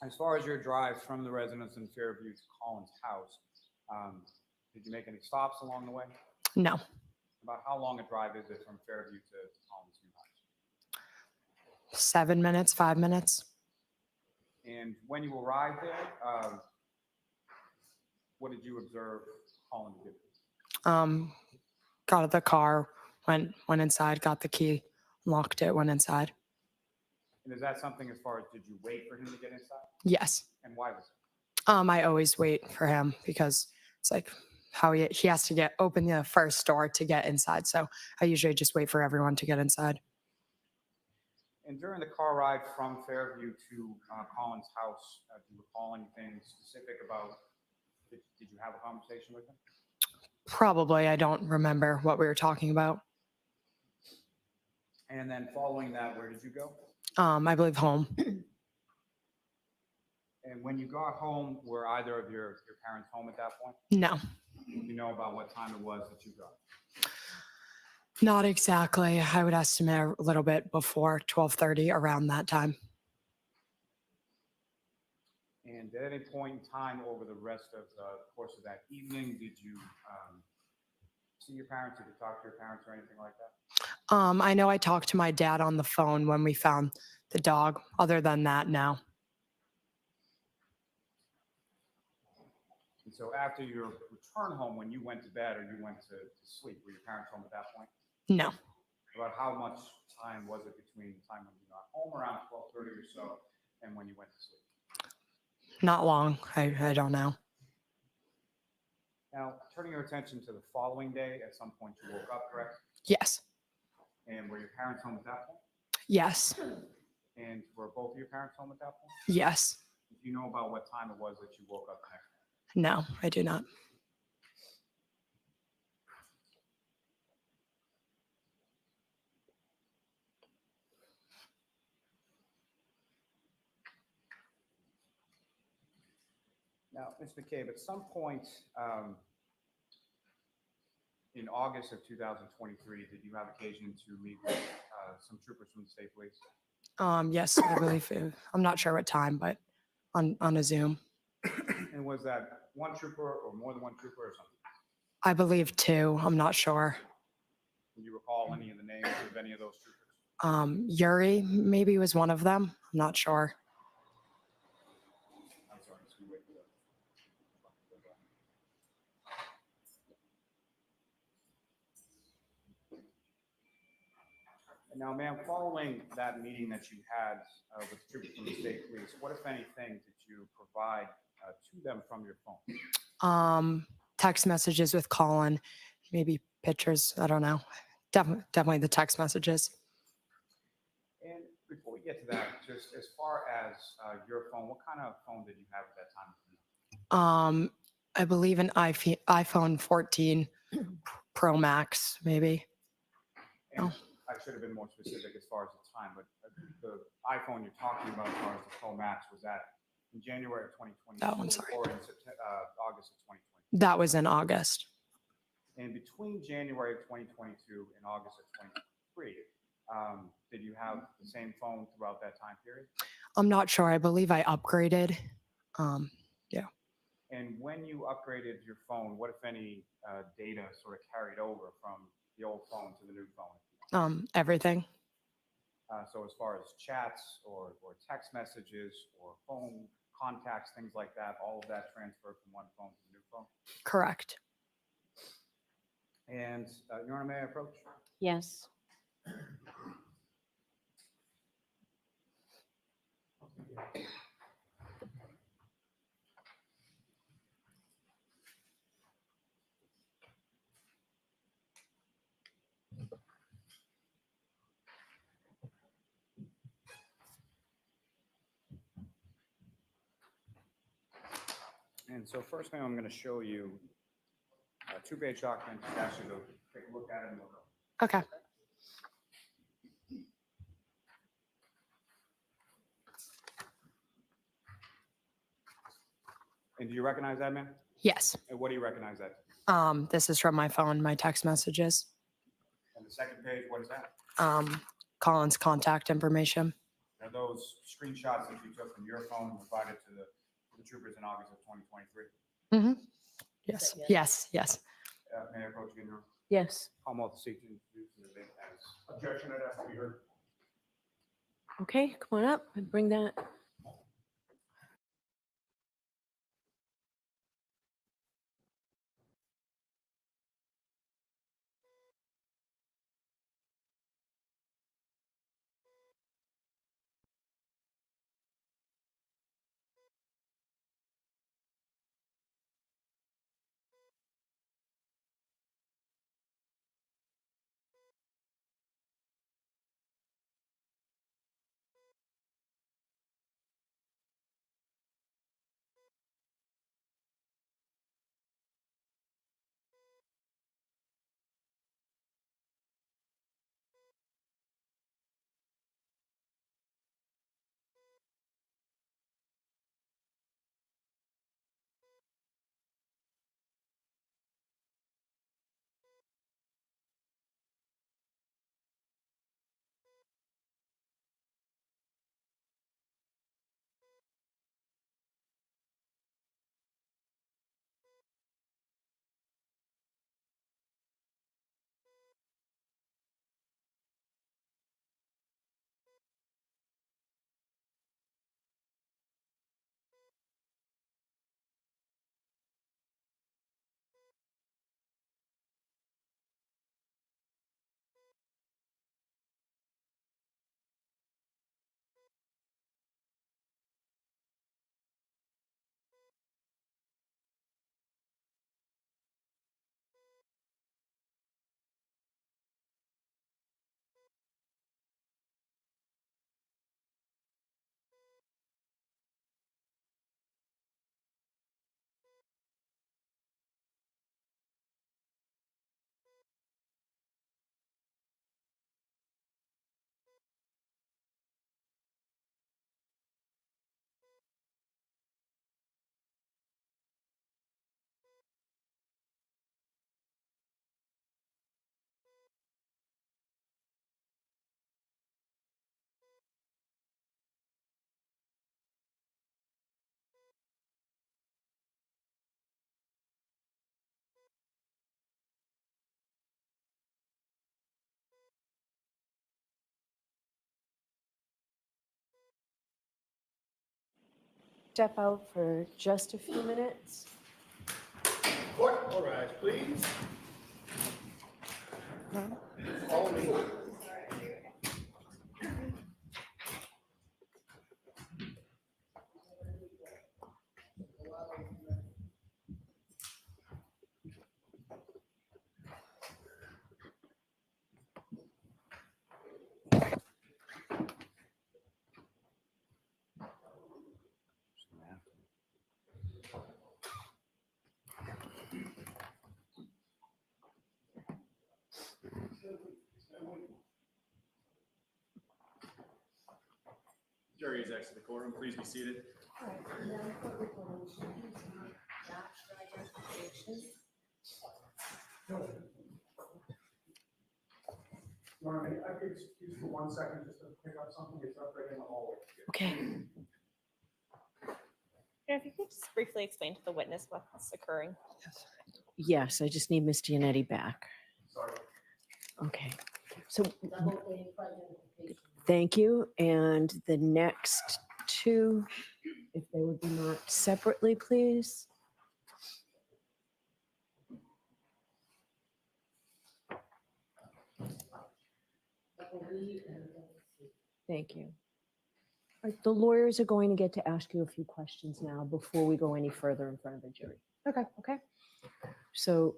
As far as your drive from the residence in Fairview to Collins' house, did you make any stops along the way? No. About how long a drive is it from Fairview to Collins' new house? 7 minutes, 5 minutes. And when you arrived there, what did you observe Colin do? Got out of the car, went inside, got the key, locked it, went inside. And is that something as far as did you wait for him to get inside? Yes. And why was it? I always wait for him because it's like how he has to open the first door to get inside. So I usually just wait for everyone to get inside. And during the car ride from Fairview to Collins' house, do you recall anything specific about, did you have a conversation with him? Probably. I don't remember what we were talking about. And then following that, where did you go? I believe home. And when you got home, were either of your parents home at that point? No. Do you know about what time it was that you got? Not exactly. I would estimate a little bit before 12:30, around that time. And at any point in time over the rest of the course of that evening, did you see your parents? Did you talk to your parents or anything like that? I know I talked to my dad on the phone when we found the dog. Other than that, no. And so after your return home, when you went to bed or you went to sleep, were your parents home at that point? No. About how much time was it between the time when you got home, around 12:30 or so, and when you went to sleep? Not long. I don't know. Now, turning your attention to the following day, at some point you woke up, correct? Yes. And were your parents home at that point? Yes. And were both of your parents home at that point? Yes. Do you know about what time it was that you woke up the next day? No, I do not. Now, Ms. McCabe, at some point in August of 2023, did you have occasion to meet with some troopers from the state police? Yes, I believe. I'm not sure what time, but on a Zoom. And was that one trooper or more than one trooper or something? I believe 2. I'm not sure. Can you recall any of the names of any of those troopers? Yuri maybe was one of them. I'm not sure. I'm sorry, just wait for that. And now, ma'am, following that meeting that you had with troopers from the state police, what, if anything, did you provide to them from your phone? Text messages with Colin, maybe pictures. I don't know. Definitely the text messages. And before we get to that, just as far as your phone, what kind of phone did you have at that time? I believe an iPhone 14 Pro Max, maybe. And I should have been more specific as far as the time, but the iPhone you're talking about as far as the Pro Max, was that in January of 2022 That one, sorry. or in August of 2022? That was in August. And between January of 2022 and August of 2023, did you have the same phone throughout that time period? I'm not sure. I believe I upgraded. Yeah. And when you upgraded your phone, what, if any, data sort of carried over from the old phone to the new phone? Everything. So as far as chats or text messages or phone contacts, things like that, all of that transferred from one phone to the new phone? Correct. And Your Honor, may I approach? Yes. And so first thing I'm going to show you a 2-page document to ask you to take a look at it and look up. Okay. And do you recognize that, man? Yes. And what do you recognize that? This is from my phone, my text messages. And the second page, what is that? Colin's contact information. Yep. are those screenshots that you took from your phone and provided to the troopers in August of 2023? Yes, yes, yes. May I approach again, Your Honor? Yes. Call Malta seat to introduce the debate as objection that has to be heard. Okay, come on up and bring that. Step out for just a few minutes. Court, all rise, please. All me. Jury is exited the courtroom. Please be seated. Your Honor, I could excuse for 1 second just to pick up something. It's up right in the hallway. Okay. If you could just briefly explain to the witness what's occurring. Yes, I just need Ms. Giannetti back. Sorry. Okay. So thank you. And the next two, if they would be marked separately, please. Thank you. All right, the lawyers are going to get to ask you a few questions now before we go any further in front of the jury. Okay. Okay. So,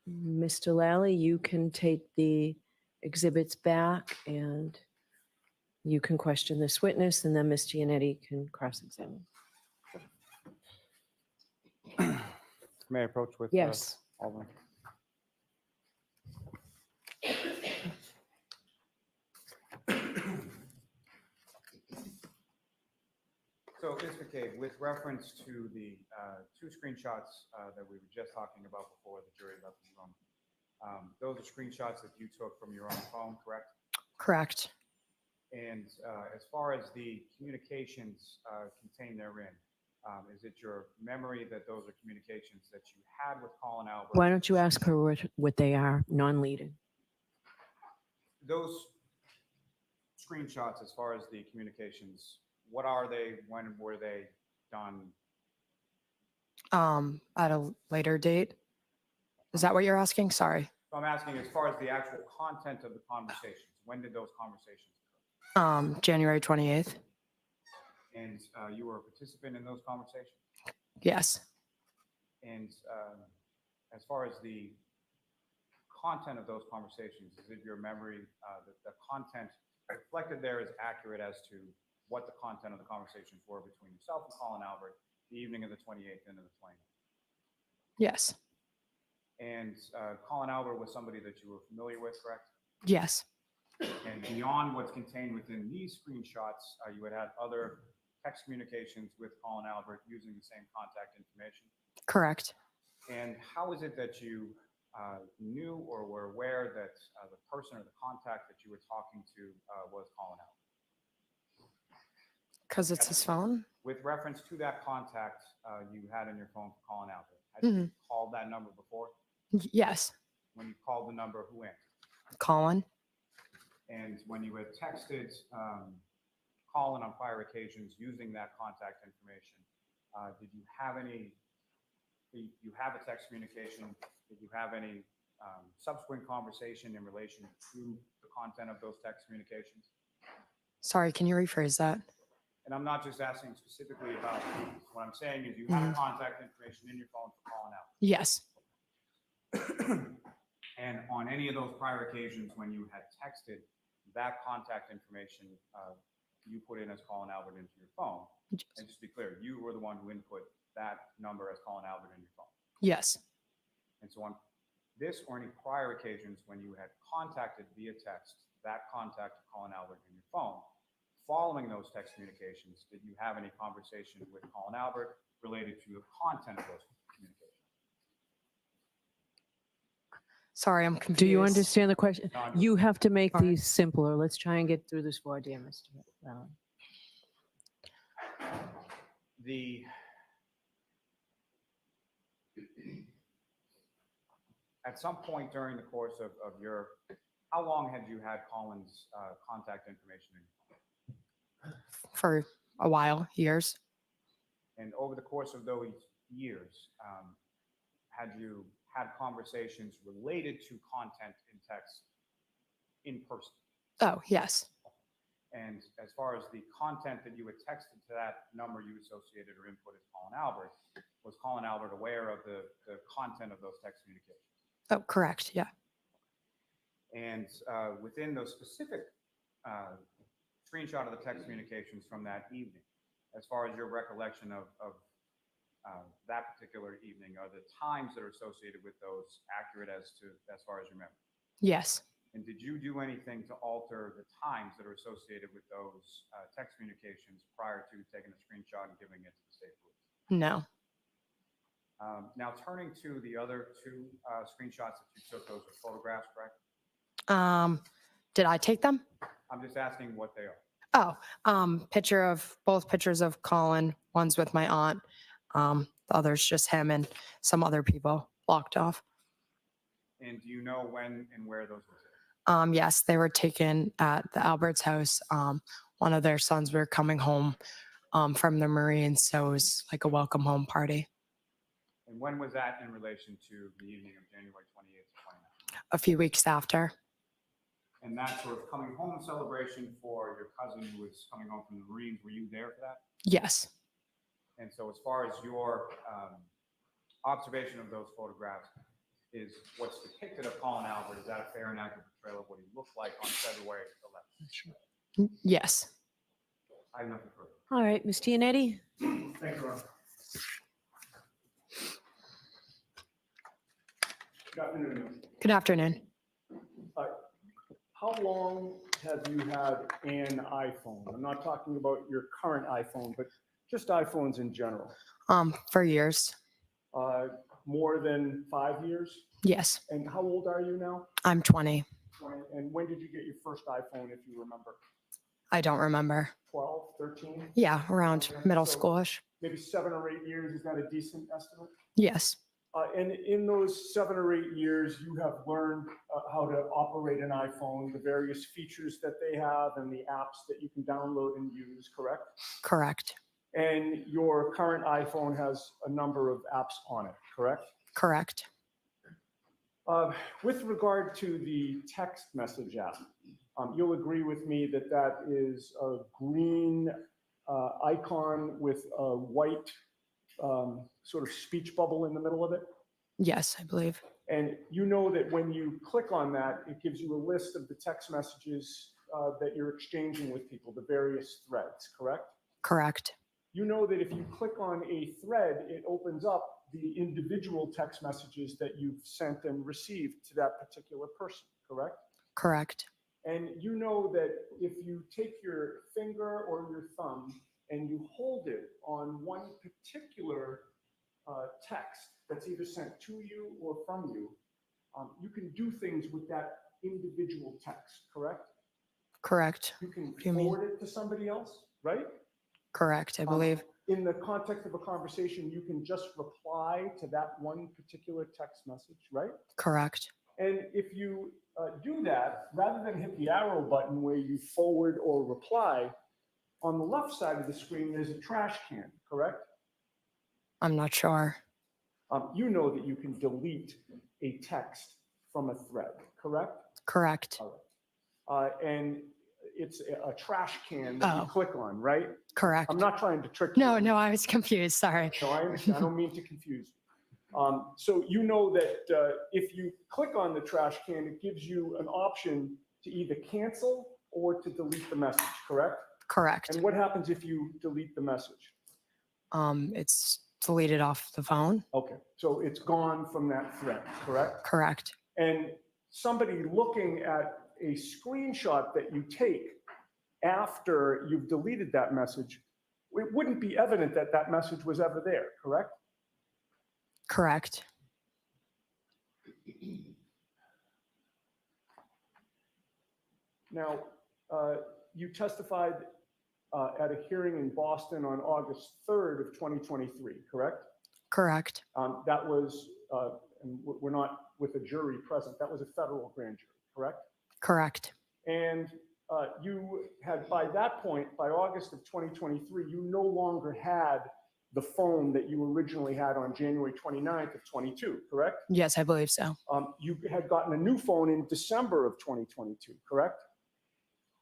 Mr. Lally, you can take the exhibits back and you can question this witness, and then Ms. Giannetti can cross-examine. May I approach with? Yes. Alderman? So, Ms. McCabe, with reference to the two screenshots that we were just talking about before the jury left the room, those are screenshots that you took from your own phone, correct? Correct. And as far as the communications contained therein, is it your memory that those are communications that you had with Colin Albert? Why don't you ask her what they are, non-leading? Those screenshots, as far as the communications, what are they? When were they done? At a later date. Is that what you're asking? Sorry. So I'm asking as far as the actual content of the conversations, when did those conversations occur? January 28th. And you were a participant in those conversations? Yes. And as far as the content of those conversations, is it your memory that the content reflected there is accurate as to what the content of the conversations were between yourself and Colin Albert the evening of the 28th and of the 29th? Yes. And Colin Albert was somebody that you were familiar with, correct? Yes. And beyond what's contained within these screenshots, you had other text communications with Colin Albert using the same contact information. Correct. And how is it that you knew or were aware that the person or the contact that you were talking to was Colin Albert? Because it's his phone. With reference to that contact you had in your phone for Colin Albert, had you called that number before? Yes. When you called the number, who answered? Colin. And when you had texted Colin on prior occasions using that contact information, did you have any, you have a text communication, did you have any subsequent conversation in relation to the content of those text communications? Sorry, can you rephrase that? And I'm not just asking specifically about these. What I'm saying is you had a contact information in your phone for Colin Albert. Yes. And on any of those prior occasions when you had texted that contact information, you put in as Colin Albert into your phone. And just to be clear, you were the one who input that number as Colin Albert in your phone. Yes. And so on this or any prior occasions when you had contacted via text that contact of Colin Albert in your phone, following those text communications, did you have any conversation with Colin Albert related to the content of those communications? Sorry, I'm confused. Do you understand the question? No, I'm- You have to make Sorry. these simpler. Let's try and get through this for dear Mr. Allen. The at some point during the course of your, how long had you had Colin's contact information in your phone? For a while, years. And over the course of those years, had you had conversations related to content in text in person? Oh, yes. And as far as the content that you had texted to that number you associated or input as Colin Albert, was Colin Albert aware of the content of those text communications? Oh, correct. Yeah. And within those specific screenshot of the text communications from that evening, as far as your recollection of that particular evening, are the times that are associated with those accurate as far as your memory? Yes. And did you do anything to alter the times that are associated with those text communications prior to taking a screenshot and giving it to the state police? No. Now turning to the other two screenshots that you took, those are photographs, correct? Did I take them? I'm just asking what they are. Oh, both pictures of Colin. One's with my aunt. The other's just him and some other people blocked off. And do you know when and where those were taken? Yes, they were taken at the Albert's house. One of their sons were coming home from the Marines, so it was like a welcome home party. And when was that in relation to the evening of January 28th to 29th? A few weeks after. And that sort of coming home celebration for your cousin who was coming home from the Marines, were you there for that? Yes. And so as far as your observation of those photographs is what's depicted of Colin Albert, is that a fair and accurate portrayal of what he looked like on February 11th? Yes. I have nothing further. All right, Ms. Gianetti? Thank you, Ron. Good afternoon. Good afternoon. How long have you had an iPhone? I'm not talking about your current iPhone, but just iPhones in general. For years. More than 5 years? Yes. And how old are you now? I'm 20. And when did you get your first iPhone, if you remember? I don't remember. 12, 13? Yeah, around Okay, middle so- schoolish. Maybe 7 or 8 years, is that a decent estimate? Yes, And in those 7 or 8 years, you have learned how to operate an iPhone, the various features that they have and the apps that you can download and use, correct? correct. And your current iPhone has a number of apps on it, correct? Correct. With regard to the text message app, you'll agree with me that that is a green icon with a white sort of speech bubble in the middle of it. Yes, I believe. And you know that when you click on that, it gives you a list of the text messages that you're exchanging with people, the various threads, correct? Correct. You know that if you click on a thread, it opens up the individual text messages that you've sent and received to that particular person, correct? Correct. And you know that if you take your finger or your thumb and you hold it on one particular text that's either sent to you or from you, you can do things with that individual text, correct? Correct. You can do you mean? forward it to somebody else, right? Correct, I believe. In the context of a conversation, you can just reply to that one particular text message, right? Correct. And if you do that, rather than hit the arrow button where you forward or reply, on the left side of the screen, there's a trash can, correct? I'm not sure. You know that you can delete a text from a thread, correct? Correct. And it's a trash can that you Oh. click on, right? Correct. I'm not trying to trick you. No, I was confused. Sorry. No, I understand. I don't mean to confuse you. So you know that if you click on the trash can, it gives you an option to either cancel or to delete the message, correct? Correct. And what happens if you delete the message? It's deleted off the phone. Okay, so it's gone from that thread, correct? Correct. And somebody looking at a screenshot that you take after you've deleted that message, it wouldn't be evident that that message was ever there, correct? Correct. Now, you testified at a hearing in Boston on August 3rd of 2023, correct? Correct. That was, and we're not with a jury present, that was a federal grand jury, correct? Correct. And you had, by that point, by August of 2023, you no longer had the phone that you originally had on January 29th of 22, correct? Yes, I believe so. You had gotten a new phone in December of 2022, correct?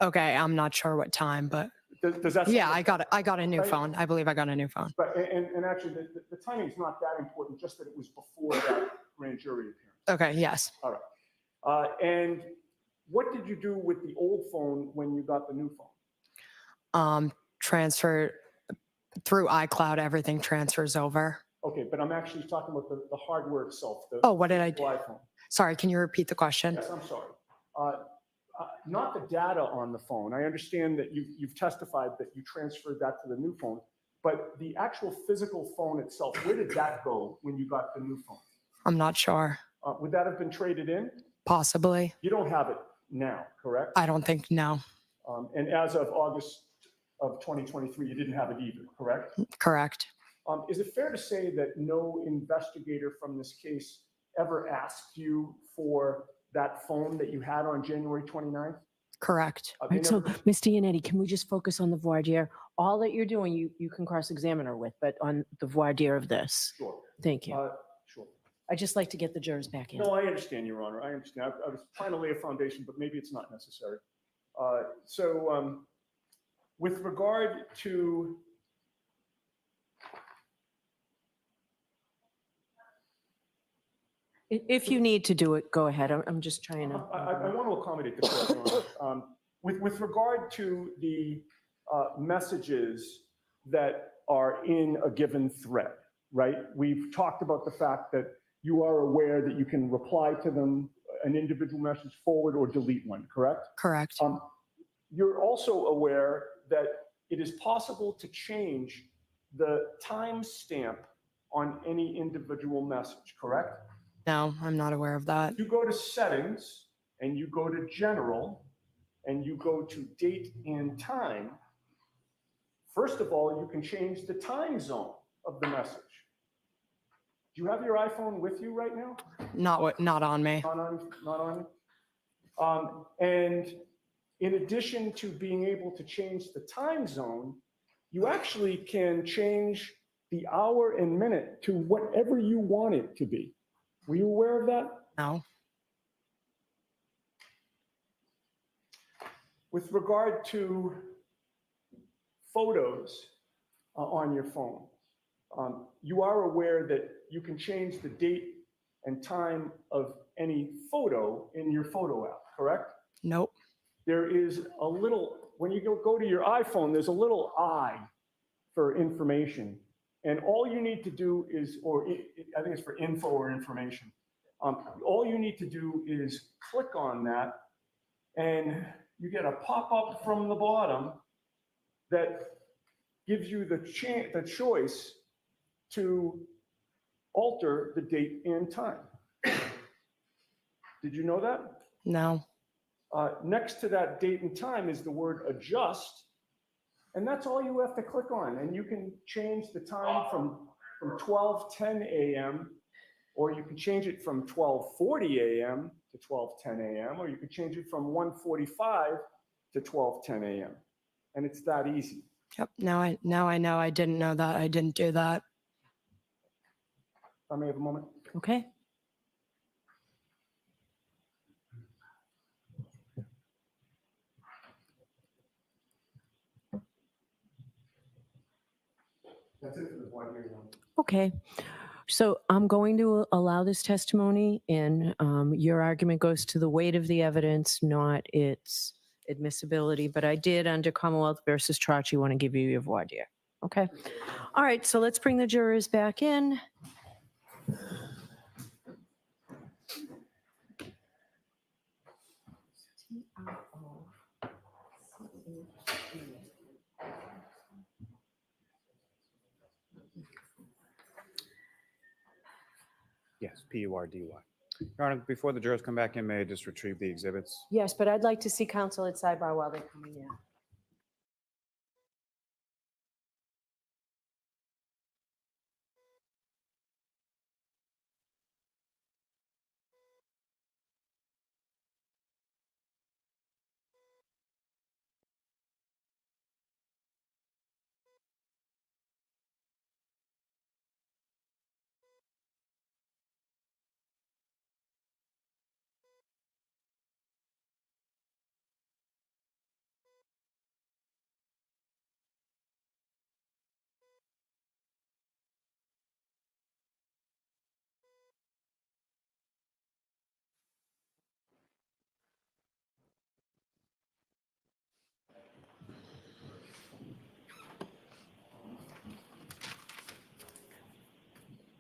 Okay, I'm not sure what time, but Does that? yeah, sound- I got a new Right. phone. I believe I got a new phone. But, and actually, the timing is not that important, just that it was before that grand jury appearance. Okay, yes. And what did you do with the old phone when you got the new phone? Transfer through iCloud, everything transfers over. Okay, but I'm actually talking about the hardware itself. Oh, what did I do? iPhone. Sorry, can you repeat the question? Yes, I'm sorry. Not the data on the phone. I understand that you've testified that you transferred that to the new phone, but the actual physical phone itself, where did that go when you got the new phone? I'm not sure. Would that have been traded in? Possibly. You don't have it now, correct? I don't think, no. And as of August of 2023, you didn't have it either, correct? Correct. Is it fair to say that no investigator from this case ever asked you for that phone that you had on January 29th? Correct. They Right, so, never- Ms. Dianetti, can we just focus on the voir dire? All that you're doing, you can cross-examine her with, but on the voir dire of this. Sure. Thank you. Sure. I'd just like to get the jurors back in. No, I understand, Your Honor. I understand. I was trying to lay a foundation, but maybe it's not necessary. With regard to If you need to do it, go ahead. I'm just trying to. I want to accommodate the court, Your Honor. With regard to the messages that are in a given thread, right? We've talked about the fact that you are aware that you can reply to them, an individual message, forward or delete one, correct? Correct. You're also aware that it is possible to change the timestamp on any individual message, correct? No, I'm not aware of that. You go to settings and you go to general, and you go to date and time, first of all, you can change the time zone of the message. Do you have your iPhone with you right now? Not on me. Not on? And in addition to being able to change the time zone, you actually can change the hour and minute to whatever you want it to be. Were you aware of that? No. With regard to photos on your phone, you are aware that you can change the date and time of any photo in your photo app, correct? Nope. There is a little, when you go to your iPhone, there's a little I for information. And all you need to do is, I think it's for info or information. All you need to do is click on that, and you get a pop-up from the bottom that gives you the choice to alter the date and time. Did you know that? No. Next to that date and time is the word adjust, and that's all you have to click on. And you can change the time from 12:10 a.m., or you can change it from 12:40 a.m. to 12:10 a.m., or you could change it from 1:45 to 12:10 a.m. And it's that easy. Yep. Now I know. I didn't know that. I didn't do that. If I may have a moment. Okay. That's it for the voir dire. Okay. So I'm going to allow this testimony, and your argument goes to the weight of the evidence, not its admissibility. But I did, under Commonwealth versus Tracci, want to give you your voir dire. Okay. All right. So let's bring the jurors back in. Yes, P-U-R-D-Y. Your Honor, before the jurors come back in, may I just retrieve the exhibits? Yes, but I'd like to see counsel at sidebar while they're coming in.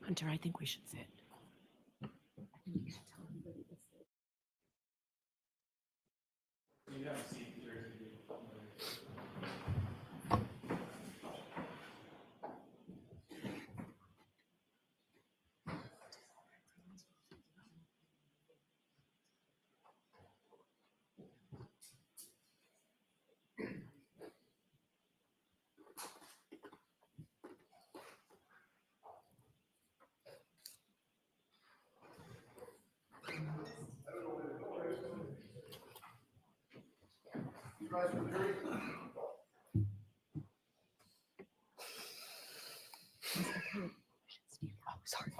Hunter, I think we should sit. Oh, sorry.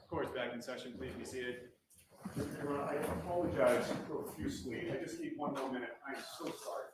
Court's back in session. Please be seated. Your Honor, I apologize profusely. I just need one more minute. I'm so sorry.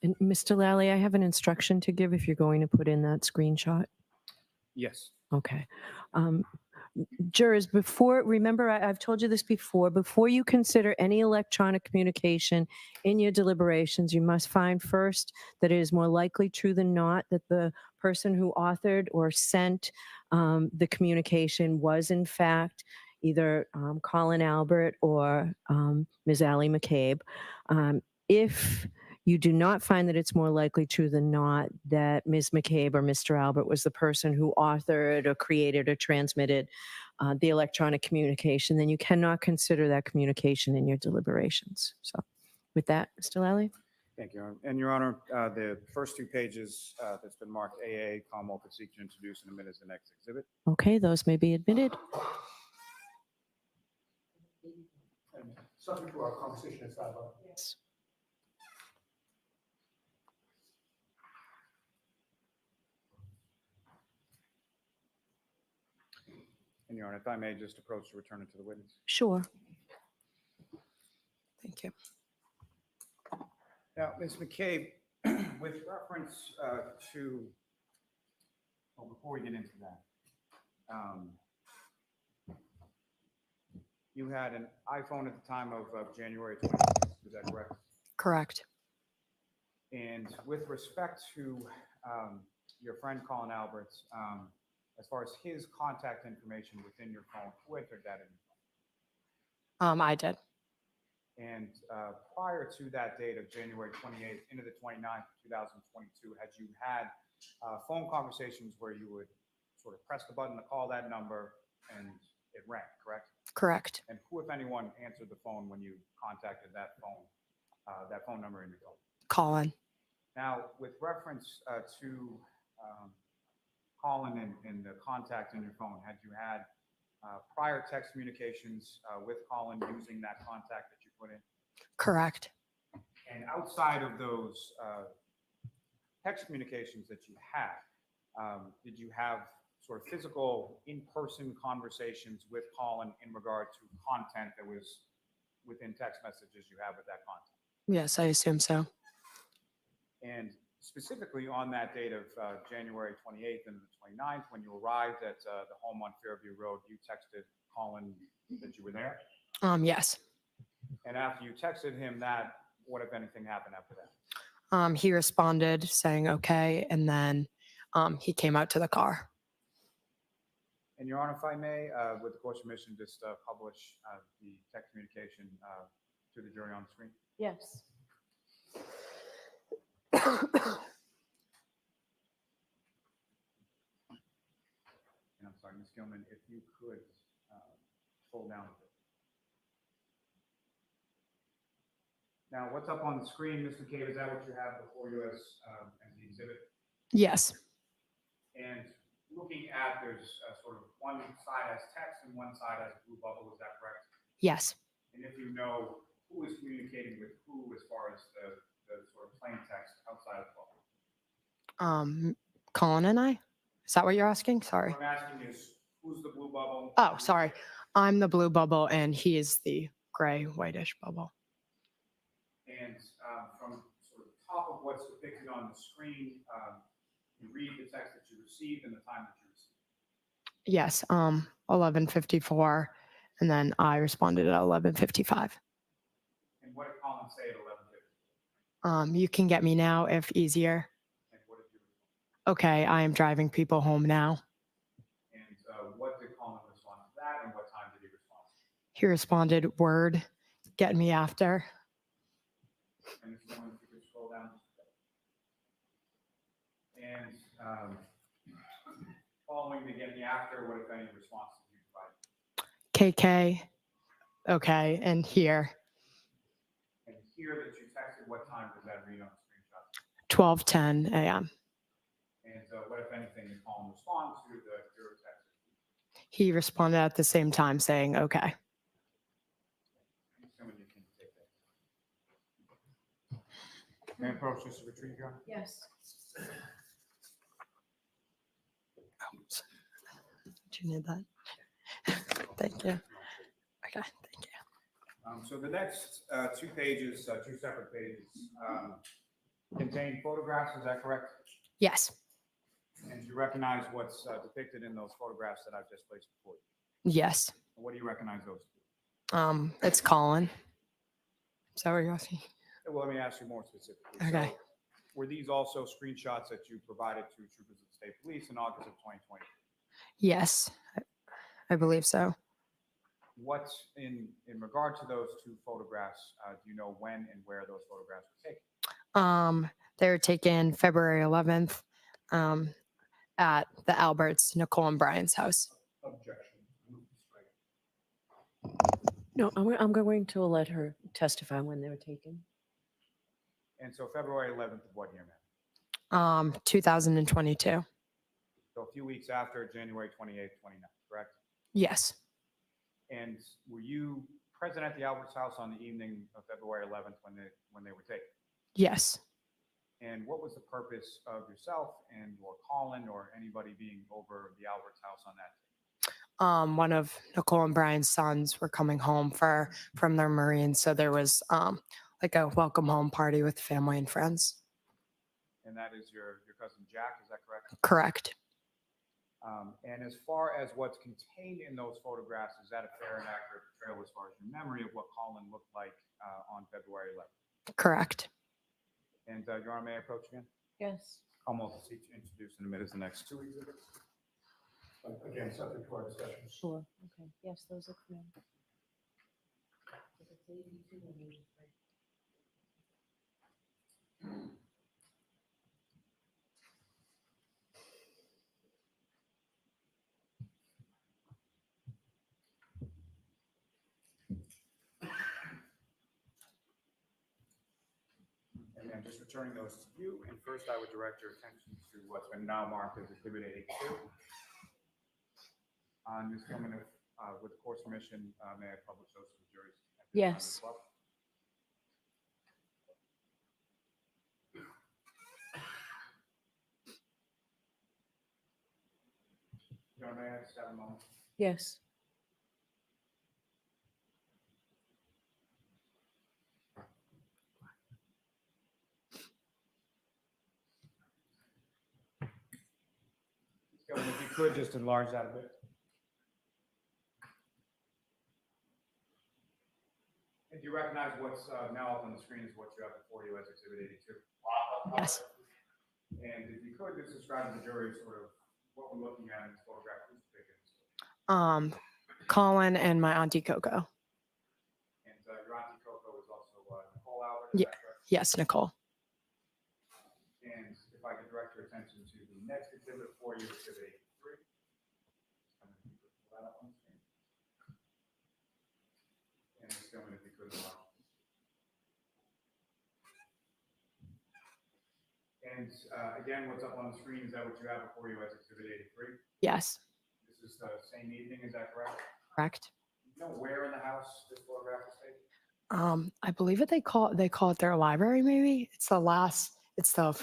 And Mr. Lally, I have an instruction to give if you're going to put in that screenshot. Yes. Okay. Jurors, remember, I've told you this before you consider any electronic communication in your deliberations, you must find first that it is more likely true than not that the person who authored or sent the communication was in fact either Colin Albert or Ms. Ally McCabe. If you do not find that it's more likely true than not that Ms. McCabe or Mr. Albert was the person who authored or created or transmitted the electronic communication, then you cannot consider that communication in your deliberations. So with that, Mr. Lally? Thank you. Your Honor. And Your Honor, the first 2 pages that's been marked AA, Commonwealth would seek to introduce and admit as the next exhibit. Okay, those may be admitted. Subject to our conversation in sidebar. And Your Honor, if I may just approach to return it to the witness. Sure. Thank you. Now, Ms. McCabe, with reference to, well, before we get into that, you had an iPhone at the time of January 26th, is that correct? Correct. And with respect to your friend Colin Alberts, as far as his contact information within your phone, who entered that in? I did. And prior to that date of January 28th into the 29th, 2022, had you had phone conversations where you would sort of press the button to call that number and it rang, correct? Correct. And who, if anyone, answered the phone when you contacted that phone number in your phone? Colin. Now, with reference to Colin and the contact in your phone, had you had prior text communications with Colin using that contact that you put in? Correct. And outside of those text communications that you had, did you have sort of physical in-person conversations with Colin in regard to content that was within text messages you have with that content? Yes, I assume so. And specifically on that date of January 28th and the 29th, when you arrived at the home on Fairview Road, you texted Colin that you were there? Yes. And after you texted him that, what, if anything, happened after that? He responded saying okay, and then he came out to the car. And Your Honor, if I may, with the court's permission, just publish the text communication to the jury on the screen. Yes. And I'm sorry, Ms. Gilman, if you could scroll down a bit. Now, what's up on the screen, Ms. McCabe, is that what you have before you as the exhibit? Yes. And looking at, there's sort of one side has text and one side has blue bubble, is that correct? Yes. And if you know who is communicating with who as far as the sort of plain text outside of the bubble? Colin and I? Is that what you're asking? Sorry. What I'm asking is, who's the blue bubble? Oh, sorry. I'm the blue bubble and he is the gray whitish bubble. And from sort of top of what's depicted on the screen, you read the text that you received and the time that you received. Yes. 11:54, and then I responded at 11:55. And what did Colin say at 11:50? You can get me now if easier. And what did you respond? Okay, I am driving people home now. And what did Colin respond to that, and what time did he respond? He responded, word, get me after. And this is one, if you could scroll down. And following the get me after, what if any response did you provide? KK, okay, and here, And here that you texted, what time does that read on the screenshot? 12:10 a.m. And what if anything did Colin respond to your text? He responded at the same time saying, okay. I'm assuming you can take that. May I approach this to retrieve, Your Honor? Yes. Do you need that? Thank you. Okay, thank you. So the next 2 pages, 2 separate pages, contain photographs, is that correct? Yes. And do you recognize what's depicted in those photographs that I've just placed before you? Yes. What do you recognize those to be? It's Colin. Is that what you're asking? Well, let me ask you more specifically. Okay. So, were these also screenshots that you provided to troopers of the state police in August of 2020? Yes, I believe so. What's in regard to those two photographs, do you know when and where those photographs were taken? They were taken February 11th at the Alberts, Nicole and Brian's house. Objection. Move to strike. No, I'm going to let her testify when they were taken. And so February 11th of what year, ma'am? 2022. So a few weeks after January 28th, 29th, correct? Yes. And were you present at the Alberts house on the evening of February 11th when they were taken? Yes. And what was the purpose of yourself and or Colin or anybody being over the Alberts house on that day? One of Nicole and Brian's sons were coming home from their Marines, so there was like a welcome home party with family and friends. And that is your cousin Jack, is that correct? Correct. And as far as what's contained in those photographs, is that a fair and accurate portrayal as far as your memory of what Colin looked like on February 11th? Correct. And Your Honor, may I approach again? Yes. Almost seek to introduce in a minute the next two exhibits. Again, subject to our discussion. Sure. Okay. Yes, those are clear. And then just returning those to you, and first I would direct your attention to what's been now marked as Exhibit 82. On this moment, with the court's permission, may I publish those to the jury? at this time as Yes. well? Your Honor, may I just have a moment? Yes. Kevin, if you could just enlarge that a bit. And do you recognize what's now up on the screen is what you have before you as Exhibit 82? Yes. And if you could just describe to the jury sort of what we're looking at in this photograph, who's depicted. Colin and my auntie Coco. And your auntie Coco is also Nicole Albert, is Yeah. that correct? Yes, Nicole. And if I could direct your attention to the next exhibit for you, Exhibit 83. And if you could pull that up on the screen. And this gentleman, if you could enlarge. And again, what's up on the screen, is that what you have before you as Exhibit 83? Yes. This is the same evening, is that correct? Correct. Do you know where in the house this photograph was taken? I believe they call it their library. Maybe it's the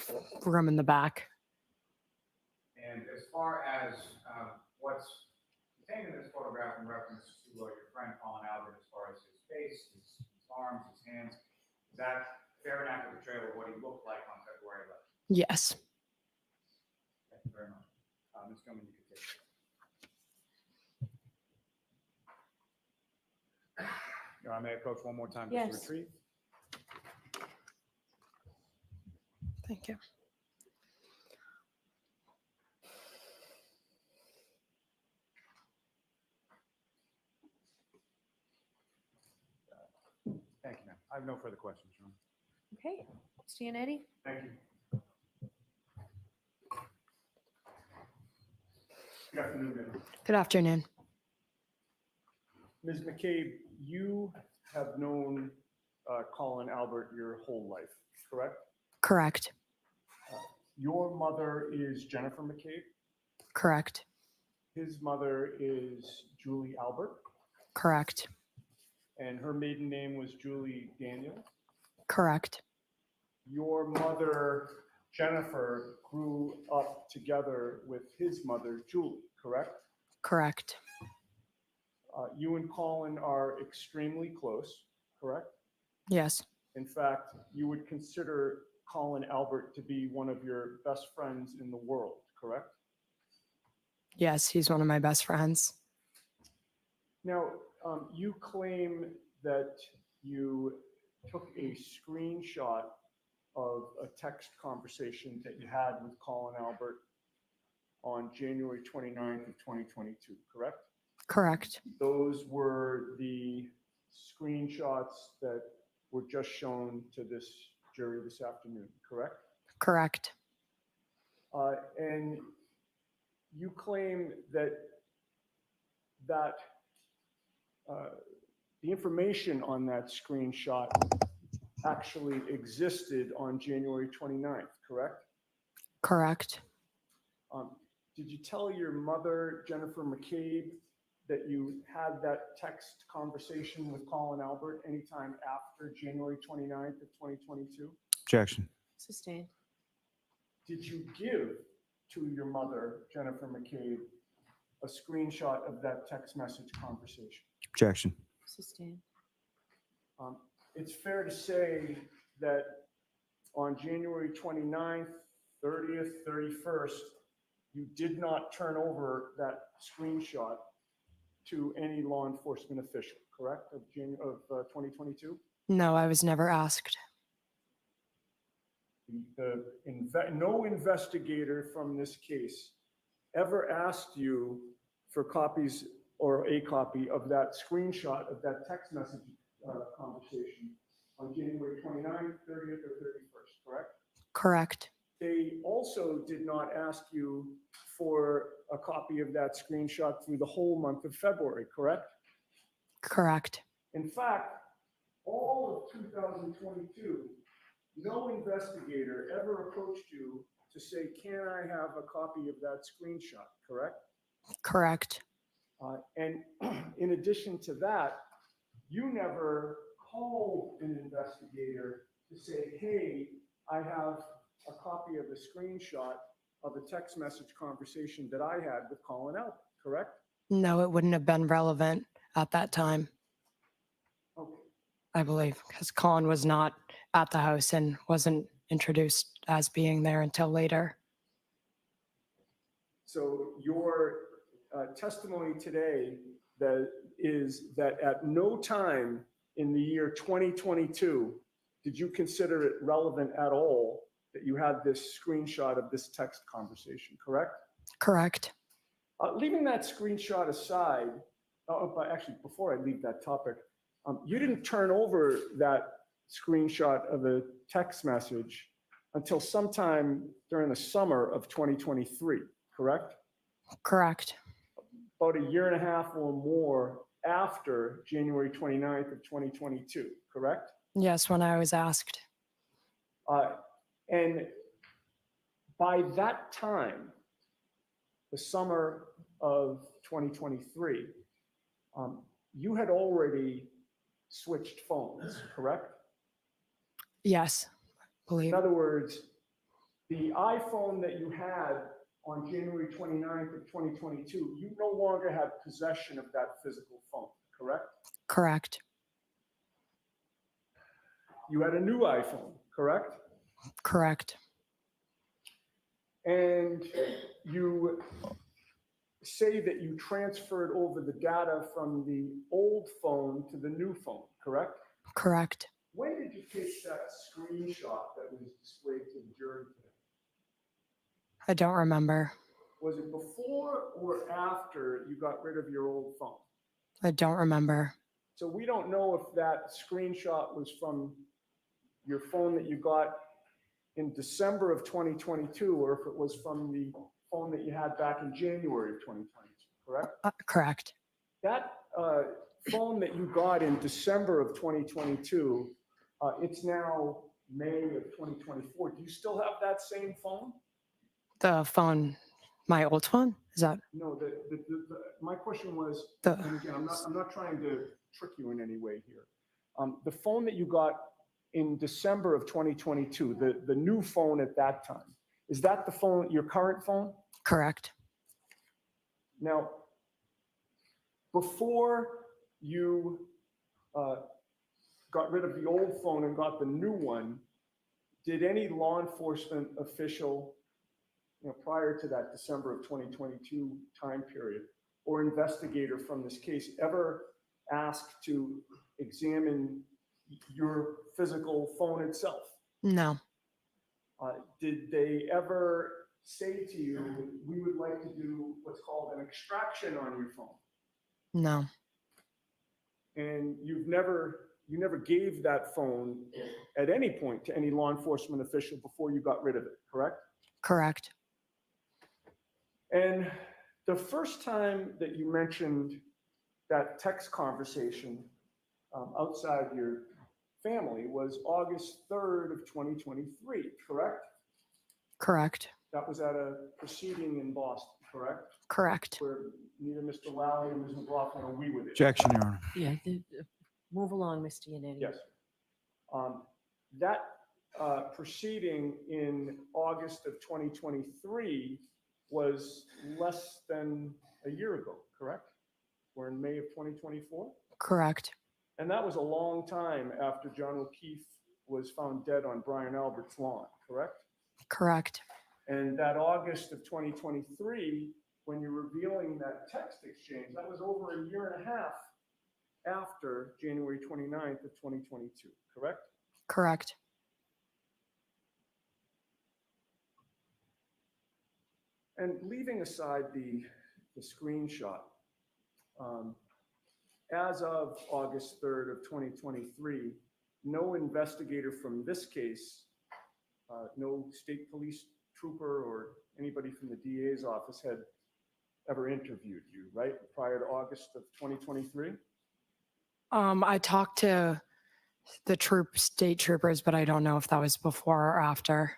room in the back. And as far as what's contained in this photograph in reference to your friend Colin Albert, as far as his face, his arms, his hands, is that fair and accurate portrayal of what he looked like on February 11th? Yes. Thank you very much. Ms. Gilman, you can take it. Your Honor, may I approach one more time just to Yes. retrieve? Thank you. Thank you, ma'am. I have no further questions, Your Honor. Okay. Stianetti? Thank you. Good afternoon, ma'am. Good afternoon. Ms. McCabe, you have known Colin Albert your whole life, correct? Correct. Your mother is Jennifer McCabe. Correct. His mother is Julie Albert, Correct. and her maiden name was Julie Daniels. Correct. Your mother, Jennifer, grew up together with his mother, Julie, correct? Correct. You and Colin are extremely close, correct? Yes. In fact, you would consider Colin Albert to be one of your best friends in the world, correct? Yes, he's one of my best friends. Now, you claim that you took a screenshot of a text conversation that you had with Colin Albert on January 29th of 2022, correct? Correct. Those were the screenshots that were just shown to this jury this afternoon, correct? Correct. And you claim that the information on that screenshot actually existed on January 29th, correct? Correct. Did you tell your mother, Jennifer McCabe, that you had that text conversation with Colin Albert anytime after January 29th of 2022? Objection. Sustained. Did you give to your mother, Jennifer McCabe, a screenshot of that text message conversation? Objection. Sustained. It's fair to say that on January 29th, 30th, 31st, you did not turn over that screenshot to any law enforcement official, correct, of 2022? No, I was never asked. No investigator from this case ever asked you for copies or a copy of that screenshot of that text message conversation on January 29th, 30th, or 31st, correct? Correct. They also did not ask you for a copy of that screenshot through the whole month of February, correct? Correct. In fact, all of 2022, no investigator ever approached you to say, can I have a copy of that screenshot, correct? Correct. And in addition to that, you never called an investigator to say, hey, I have a copy of a screenshot of a text message conversation that I had with Colin Albert, correct? No, it wouldn't have been relevant at that time, Okay. I believe, because Colin was not at the house and wasn't introduced as being there until later. So your testimony today is that at no time in the year 2022 did you consider it relevant at all that you had this screenshot of this text conversation, correct? Correct. Leaving that screenshot aside, but actually before I leave that topic, you didn't turn over that screenshot of the text message until sometime during the summer of 2023, correct? Correct. About a year and a half or more after January 29th of 2022, correct? Yes, when I was asked. And by that time, the summer of 2023, you had already switched phones, correct? Yes, believe. In other words, the iPhone that you had on January 29th of 2022, you no longer had possession of that physical phone, correct? Correct. You had a new iPhone, correct? Correct. And you say that you transferred over the data from the old phone to the new phone, correct? Correct. When did you take that screenshot that was displayed to the jury today? I don't remember. Was it before or after you got rid of your old phone? I don't remember. So we don't know if that screenshot was from your phone that you got in December of 2022, or if it was from the phone that you had back in January of 2022, correct? Correct. That phone that you got in December of 2022, it's now May of 2024. Do you still have that same phone? The phone, my old phone? Is that No, my question was, the, and again, I'm not trying to trick you in any way here. The phone that you got in December of 2022, the new phone at that time, is that the phone, your current phone? correct? Now, before you got rid of the old phone and got the new one, did any law enforcement official, prior to that December of 2022 time period, or investigator from this case ever ask to examine your physical phone itself? No, Did they ever say to you, we would like to do what's called an extraction on your phone? no, And you never gave that phone at any point to any law enforcement official before you got rid of it, correct? correct. And the first time that you mentioned that text conversation outside your family was August 3rd of 2023, correct? Correct. That was at a proceeding in Boston, correct? Correct. Where neither Mr. Lally or Ms. McLaughlin or we were there. Objection, Your Honor. Yeah, move along, Mr. Yannetti. Yes. That proceeding in August of 2023 was less than a year ago, correct? We're in May of 2024? Correct. And that was a long time after John O'Keefe was found dead on Brian Albert's lawn, correct? Correct. And that August of 2023, when you're revealing that text exchange, that was over a year and a half after January 29th of 2022, correct? Correct. And leaving aside the screenshot, as of August 3rd of 2023, no investigator from this case, no state police trooper or anybody from the DA's office had ever interviewed you, right? Prior to August of 2023? I talked to the state troopers, but I don't know if that was before or after.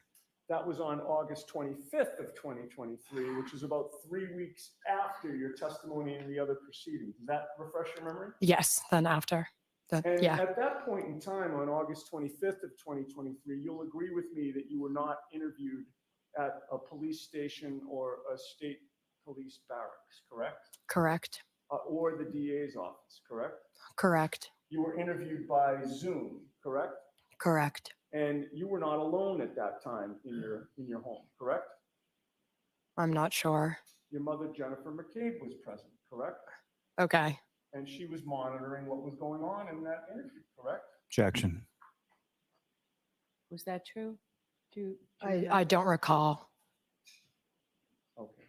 That was on August 25th of 2023, which is about 3 weeks after your testimony in the other proceedings. Does that refresh your memory? Yes, then after. And Yeah, at that point in time, on August 25th of 2023, you'll agree with me that you were not interviewed at a police station or a state police barracks, correct? correct. Or the DA's office, correct? Correct. You were interviewed by Zoom, correct? Correct. And you were not alone at that time in your home, correct? I'm not sure. Your mother, Jennifer McCabe, was present, correct? Okay. And she was monitoring what was going on in that interview, correct? Objection. Was that true? I don't recall. Okay.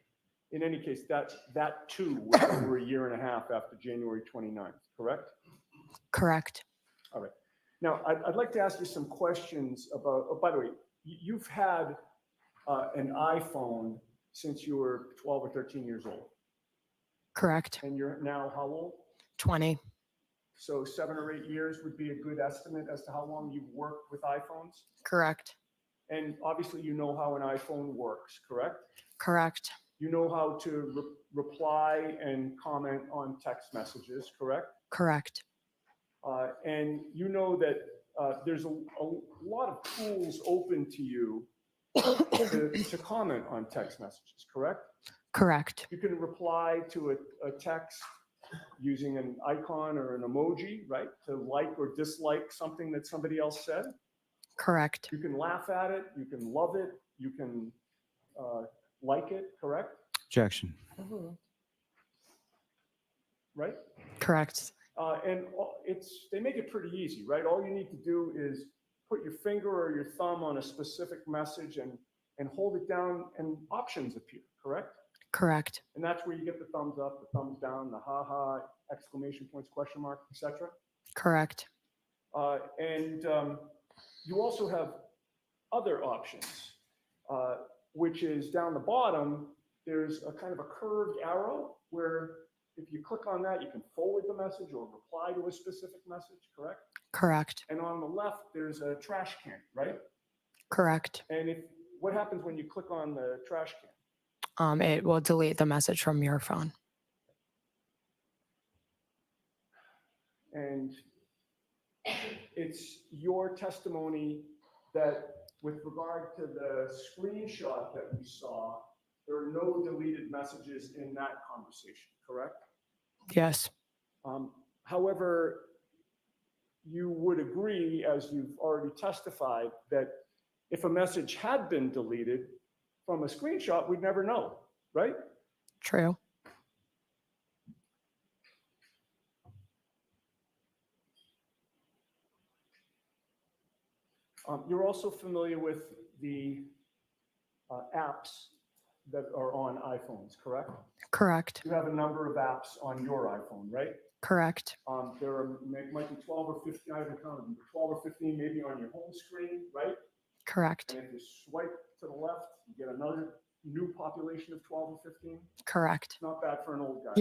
In any case, that too was over a year and a half after January 29th, correct? Correct. All right. Now, I'd like to ask you some questions about, oh, by the way, you've had an iPhone since you were 12 or 13 years old, Correct. and you're now how old? 20. So 7 or 8 years would be a good estimate as to how long you've worked with iPhones? Correct. And obviously you know how an iPhone works, correct? Correct. You know how to reply and comment on text messages, correct? Correct. And you know that there's a lot of tools open to you to comment on text messages, correct? Correct. You can reply to a text using an icon or an emoji, right? To like or dislike something that somebody else said. Correct. You can laugh at it, you can love it, you can like it, correct? Objection. Right? Correct. And they make it pretty easy, right? All you need to do is put your finger or your thumb on a specific message and hold it down and options appear, correct? Correct. And that's where you get the thumbs up, the thumbs down, the ha-ha, exclamation points, question mark, etc. Correct. And you also have other options, which is down the bottom, there's a kind of a curved arrow where if you click on that, you can forward the message or reply to a specific message, correct? Correct. And on the left, there's a trash can, right? Correct. And what happens when you click on the trash can? It will delete the message from your phone. And it's your testimony that with regard to the screenshot that we saw, there are no deleted messages in that conversation, correct? Yes. However, you would agree, as you've already testified, that if a message had been deleted from a screenshot, we'd never know, right? True. You're also familiar with the apps that are on iPhones, correct? Correct. You have a number of apps on your iPhone, right? Correct. There are, might be 12 or 15, I haven't counted them, 12 or 15 maybe on your home screen, right? Correct. And if you swipe to the left, you get another new population of 12 or 15. Correct. Not bad for an old guy.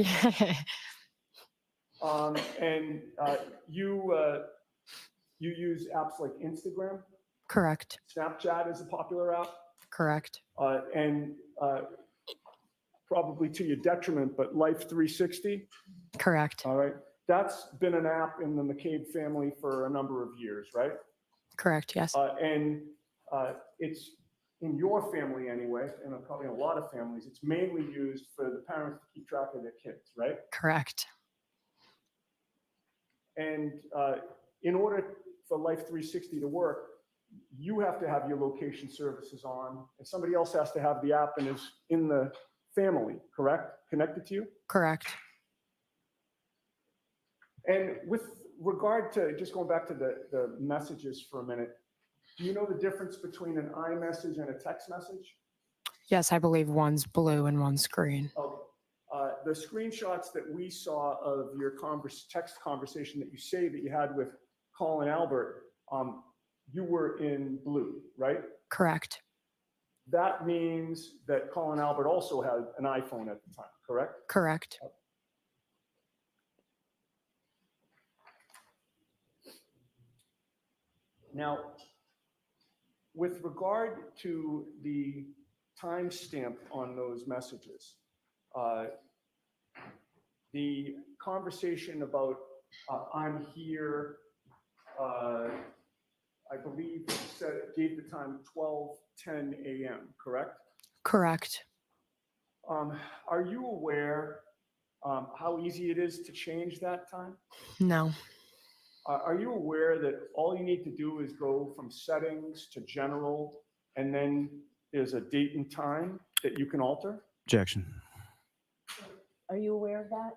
Yeah. And you use apps like Instagram, Correct. Snapchat is a popular app, Correct. and probably to your detriment, but Life 360, Correct. all right? That's been an app in the McCabe family for a number of years, right? Correct. Yes. And it's in your family anyway, and probably in a lot of families, it's mainly used for the parents to keep track of their kids, right? Correct. And in order for Life 360 to work, you have to have your location services on, and somebody else has to have the app and is in the family, correct? Connected to you? Correct. And with regard to, just going back to the messages for a minute, do you know the difference between an iMessage and a text message? Yes, I believe one's blue and one's green. Okay. The screenshots that we saw of your text conversation that you say that you had with Colin Albert, you were in blue, right? Correct. That means that Colin Albert also had an iPhone at the time, correct? Correct. Now, with regard to the timestamp on those messages, the conversation about I'm here, I believe gave the time 12:10 a.m., correct? Correct. Are you aware how easy it is to change that time? No. Are you aware that all you need to do is go from settings to general, and then there's a date and time that you can alter? Objection. Are you aware of that?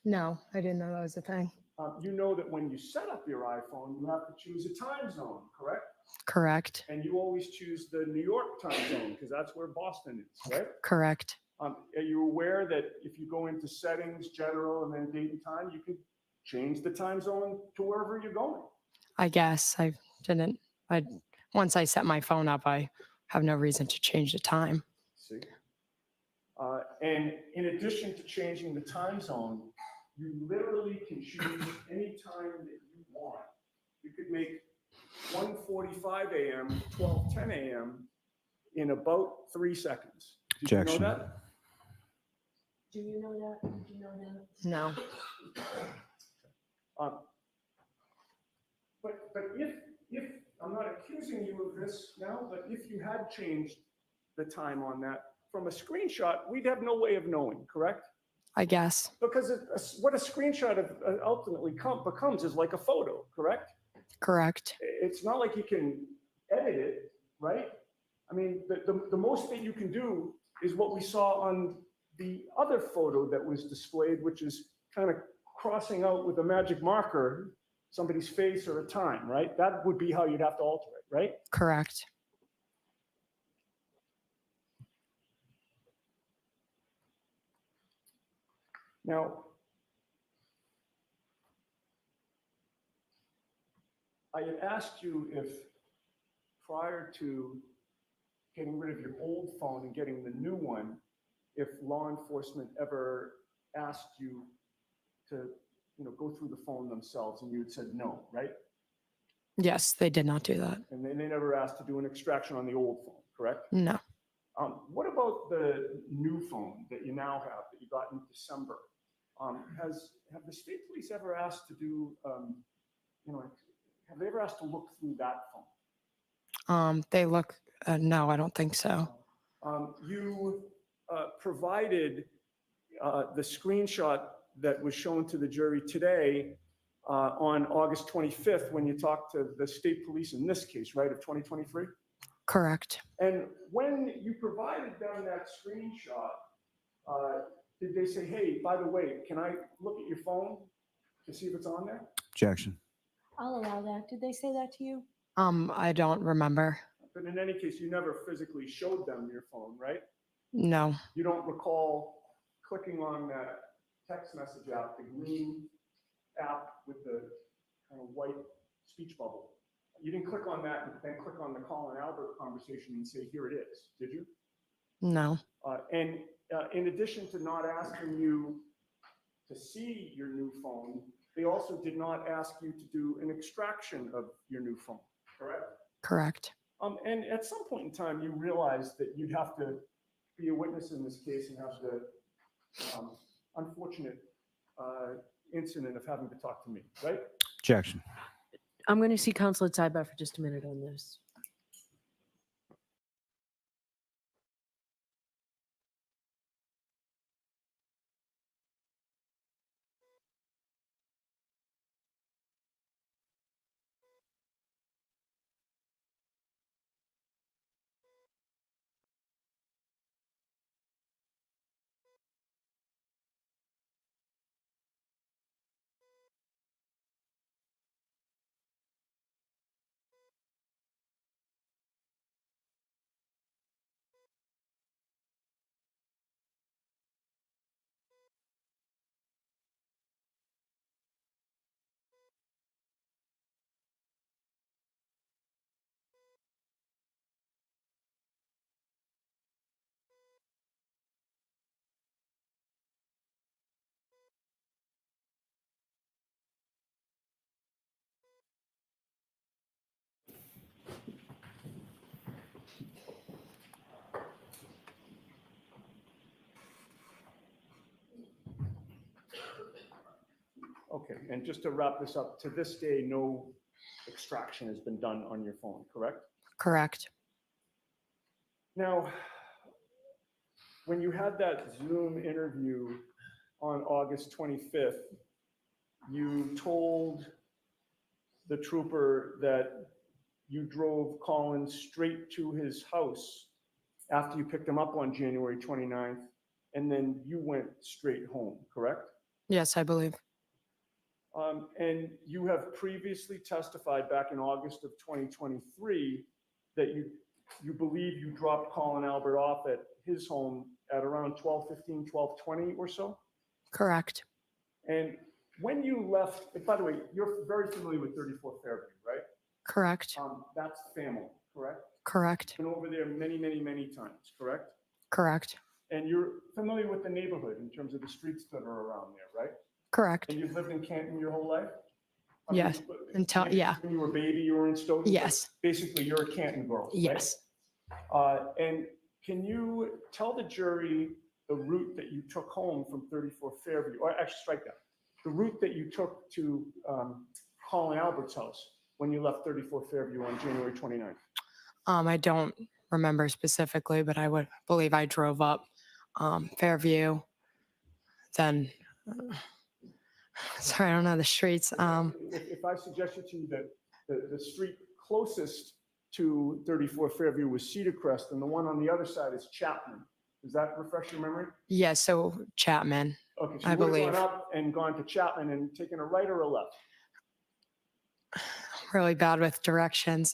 No, I didn't know that was a thing. You know that when you set up your iPhone, you have to choose a time zone, correct? Correct. And you always choose the New York time zone because that's where Boston is, right? Correct. Are you aware that if you go into settings, general, and then date and time, you can change the time zone to wherever you're going? I guess I didn't. Once I set my phone up, I have no reason to change the time. See? And in addition to changing the time zone, you literally can choose any time that you want. You could make 1:45 a.m., 12:10 a.m. in about 3 seconds. Did you know Objection. that? Do you know that? Did you know that? No. But if, I'm not accusing you of this now, but if you had changed the time on that from a screenshot, we'd have no way of knowing, correct? I guess. Because what a screenshot ultimately becomes is like a photo, correct? Correct. It's not like you can edit it, right? I mean, the most that you can do is what we saw on the other photo that was displayed, which is kind of crossing out with a magic marker somebody's face or a time, right? That would be how you'd have to alter it, right? Correct. Now, I had asked you if prior to getting rid of your old phone and getting the new one, if law enforcement ever asked you to, go through the phone themselves, and you had said no, right? Yes, they did not do that. And they never asked to do an extraction on the old phone, correct? No. What about the new phone that you now have that you got in December? Have the state police ever asked to do, have they ever asked to look through that phone? They look, no, I don't think so. You provided the screenshot that was shown to the jury today on August 25th when you talked to the state police in this case, right, of 2023? Correct. And when you provided them that screenshot, did they say, hey, by the way, can I look at your phone to see if it's on there? Objection. I'll allow that. Did they say that to you? I don't remember. But in any case, you never physically showed them your phone, right? No. You don't recall clicking on that text message app, the green app with the kind of white speech bubble. You didn't click on that and then click on the Colin Albert conversation and say, here it is, did you? No. And in addition to not asking you to see your new phone, they also did not ask you to do an extraction of your new phone, correct? Correct. And at some point in time, you realized that you'd have to be a witness in this case and have the unfortunate incident of having to talk to me, right? Objection. I'm going to see Councilor Ziba for just a minute on this. Okay, and just to wrap this up, to this day, no extraction has been done on your phone, correct? Correct. Now, when you had that Zoom interview on August 25th, you told the trooper that you drove Colin straight to his house after you picked him up on January 29th, and then you went straight home, correct? Yes, I believe. And you have previously testified back in August of 2023 that you believe you dropped Colin Albert off at his home at around 12:15, 12:20 or so? Correct. And when you left, by the way, you're very familiar with 34 Fairview, right? Correct. That's family, correct? Correct. Been over there many, many, many times, correct? Correct. And you're familiar with the neighborhood in terms of the streets that are around there, right? Correct. And you've lived in Canton your whole life? I Yes. mean, Until, maybe yeah. When you were a baby, you were in Stoughton? but Yes. Basically, you're a Canton girl, right? Yes. And can you tell the jury the route that you took home from 34 Fairview, or actually strike that, the route that you took to Colin Albert's house when you left 34 Fairview on January 29th? I don't remember specifically, but I would believe I drove up Fairview. Then, sorry, I don't know the streets. If I suggested to you that the street closest to 34 Fairview was Cedar Crest and the one on the other side is Chapman, does that refresh your memory? Yeah, so Chapman. Okay, so I you would have believe. gone up and gone to Chapman and taken a right or a left? Really bad with directions.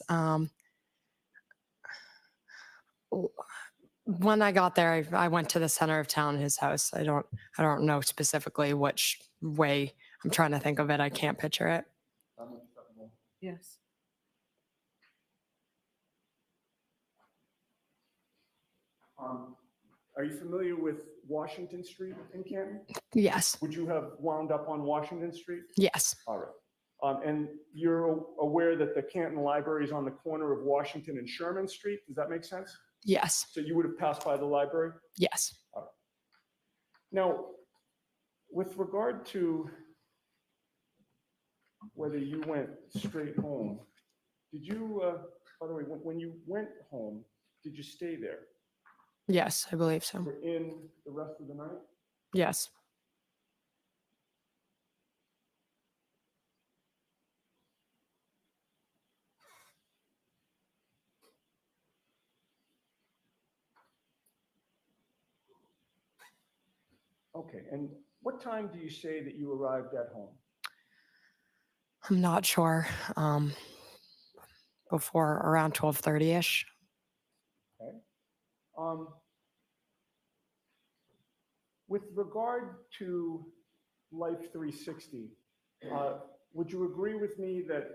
When I got there, I went to the center of town, his house. I don't know specifically which way. I'm trying to think of it. I can't picture it. Yes. Are you familiar with Washington Street in Canton? Yes. Would you have wound up on Washington Street? Yes. All right. And you're aware that the Canton Library is on the corner of Washington and Sherman Street? Does that make sense? Yes. So you would have passed by the library? Yes. Now, with regard to whether you went straight home, did you, by the way, when you went home, did you stay there? Yes, I believe so. For in the rest of the night? Yes. Okay, and what time do you say that you arrived at home? I'm not sure. Before around 12:30ish. Um, With regard to Life 360, would you agree with me that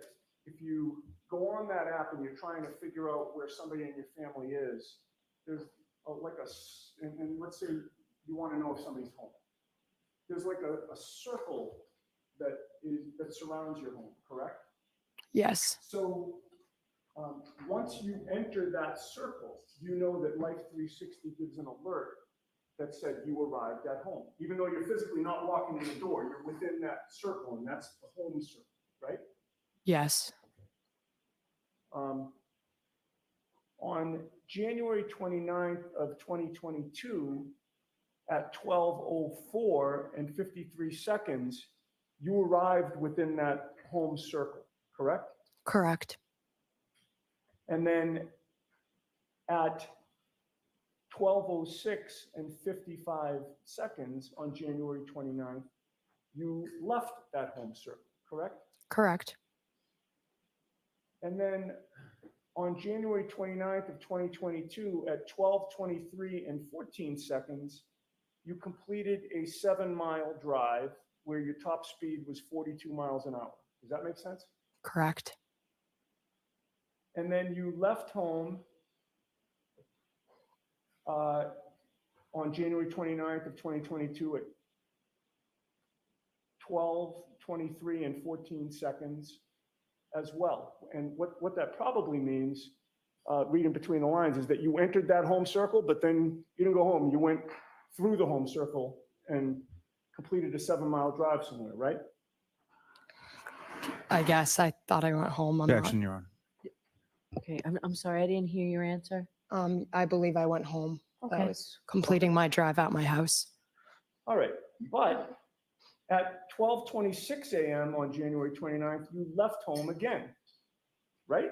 if you go on that app and you're trying to figure out where somebody in your family is, there's like and let's say you want to know if somebody's home. There's like a circle that surrounds your home, correct? Yes, So once you enter that circle, you know that Life 360 gives an alert that said you arrived at home. Even though you're physically not walking in the door, you're within that circle, and that's the home circle, right? yes, On January 29th of 2022, at 12:04 and 53 seconds, you arrived within that home circle, correct? correct. And then at 12:06 and 55 seconds on January 29th, you left that home circle, correct? Correct. And then on January 29th of 2022 at 12:23 and 14 seconds, you completed a 7-mile drive where your top speed was 42 miles an hour. Does that make sense? Correct. And then you left home on January 29th of 2022 at 12:23 and 14 seconds as well. And what that probably means, reading between the lines, is that you entered that home circle, but then you didn't go home. You went through the home circle and completed a 7-mile drive somewhere, right? I guess I thought I went home. I'm Objection, Your Honor. Okay, I'm sorry, I didn't hear your answer. not. I believe I went home. I Okay. was completing my drive out my house. All right, but at 12:26 a.m. on January 29th, you left home again, right?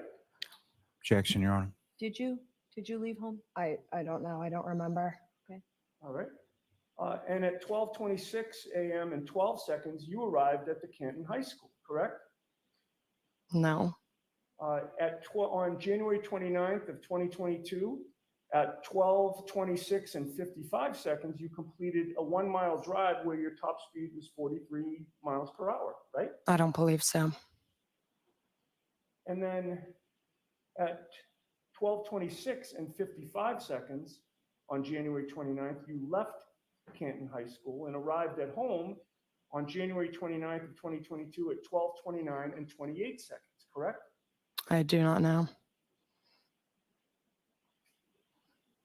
Objection, Your Honor. Did you leave home? I don't know. I don't remember. All right. And at 12:26 a.m. and 12 seconds, you arrived at the Canton High School, correct? No, On January 29th of 2022, at 12:26 and 55 seconds, you completed a 1-mile drive where your top speed was 43 miles per hour, right? I don't believe so. And then at 12:26 and 55 seconds on January 29th, you left Canton High School and arrived at home on January 29th of 2022 at 12:29 and 28 seconds, correct? I do not know.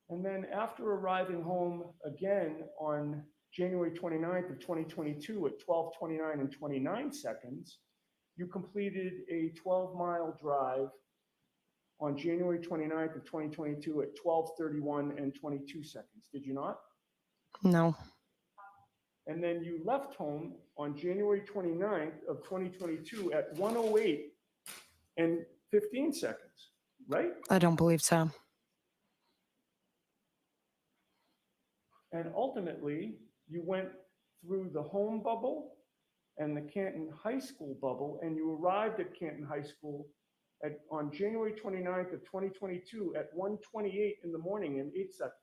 And then after arriving home again on January 29th of 2022 at 12:29 and 29 seconds, you completed a 12-mile drive on January 29th of 2022 at 12:31 and 22 seconds. Did you not? No, And then you left home on January 29th of 2022 at 1:08 and 15 seconds, right? I don't believe so. And ultimately, you went through the home bubble and the Canton High School bubble, and you arrived at Canton High School on January 29th of 2022 at 1:28 in the morning and 8 seconds.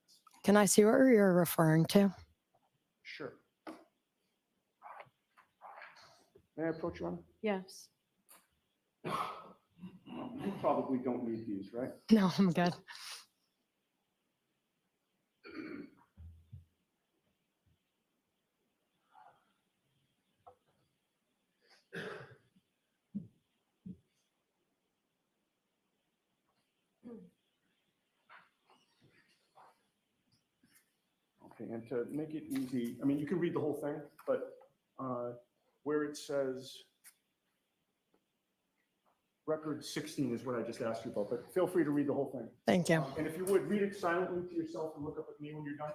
Can I see what you're referring to? Sure. May I approach you on? Yes. You probably don't need these, right? No, I'm good. Okay, and to make it easy, I mean, you can read the whole thing, but where it says record 16 is what I just asked you about, but feel free to read the whole thing. Thank you. And if you would, read it silently to yourself and look up at me when you're done.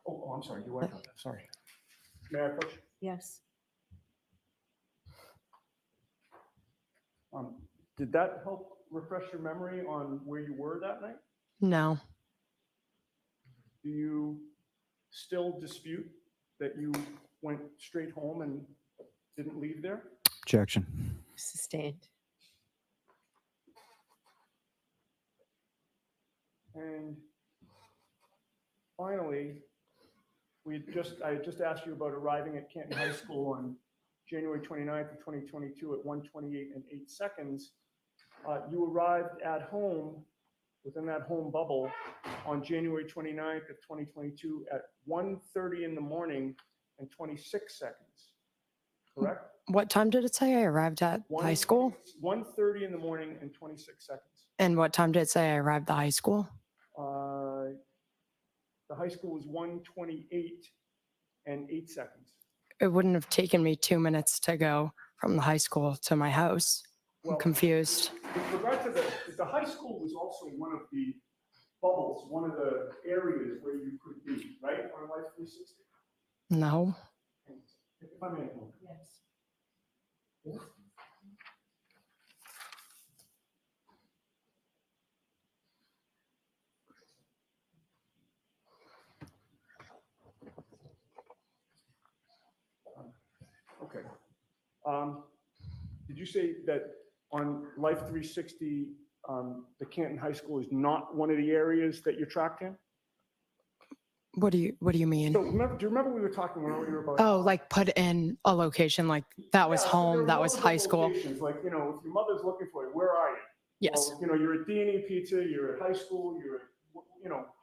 Oh, I'm sorry, you went. Sorry. May I approach? Yes. Did that help refresh your memory on where you were that night? No, Do you still dispute that you went straight home and didn't leave there? Objection. Sustained. And finally, I had just asked you about arriving at Canton High School on January 29th of 2022 at 1:28 and 8 seconds. You arrived at home, within that home bubble, on January 29th of 2022 at 1:30 in the morning and 26 seconds, correct? what time did it say I arrived at high school? 1:30 in the morning and 26 seconds. And what time did it say I arrived at high school? The high school was 1:28 and 8 seconds. It wouldn't have taken me 2 minutes to go from the high school to my house. I'm Well, confused. with regard to the high school was also one of the bubbles, one of the areas where you could be, right, on Life 360? No. If I may. Yes. Okay. Did you say that on Life 360, the Canton High School is not one of the areas that you're tracked in? What do you mean? So remember, do you remember we were talking earlier about? Oh, like put in a location, like that was Yeah, so there home, are that was multiple high school. locations, like, if your mother's looking for you, where are you? Yes, Well, you're at D&E Pizza, you're at high school, you're at,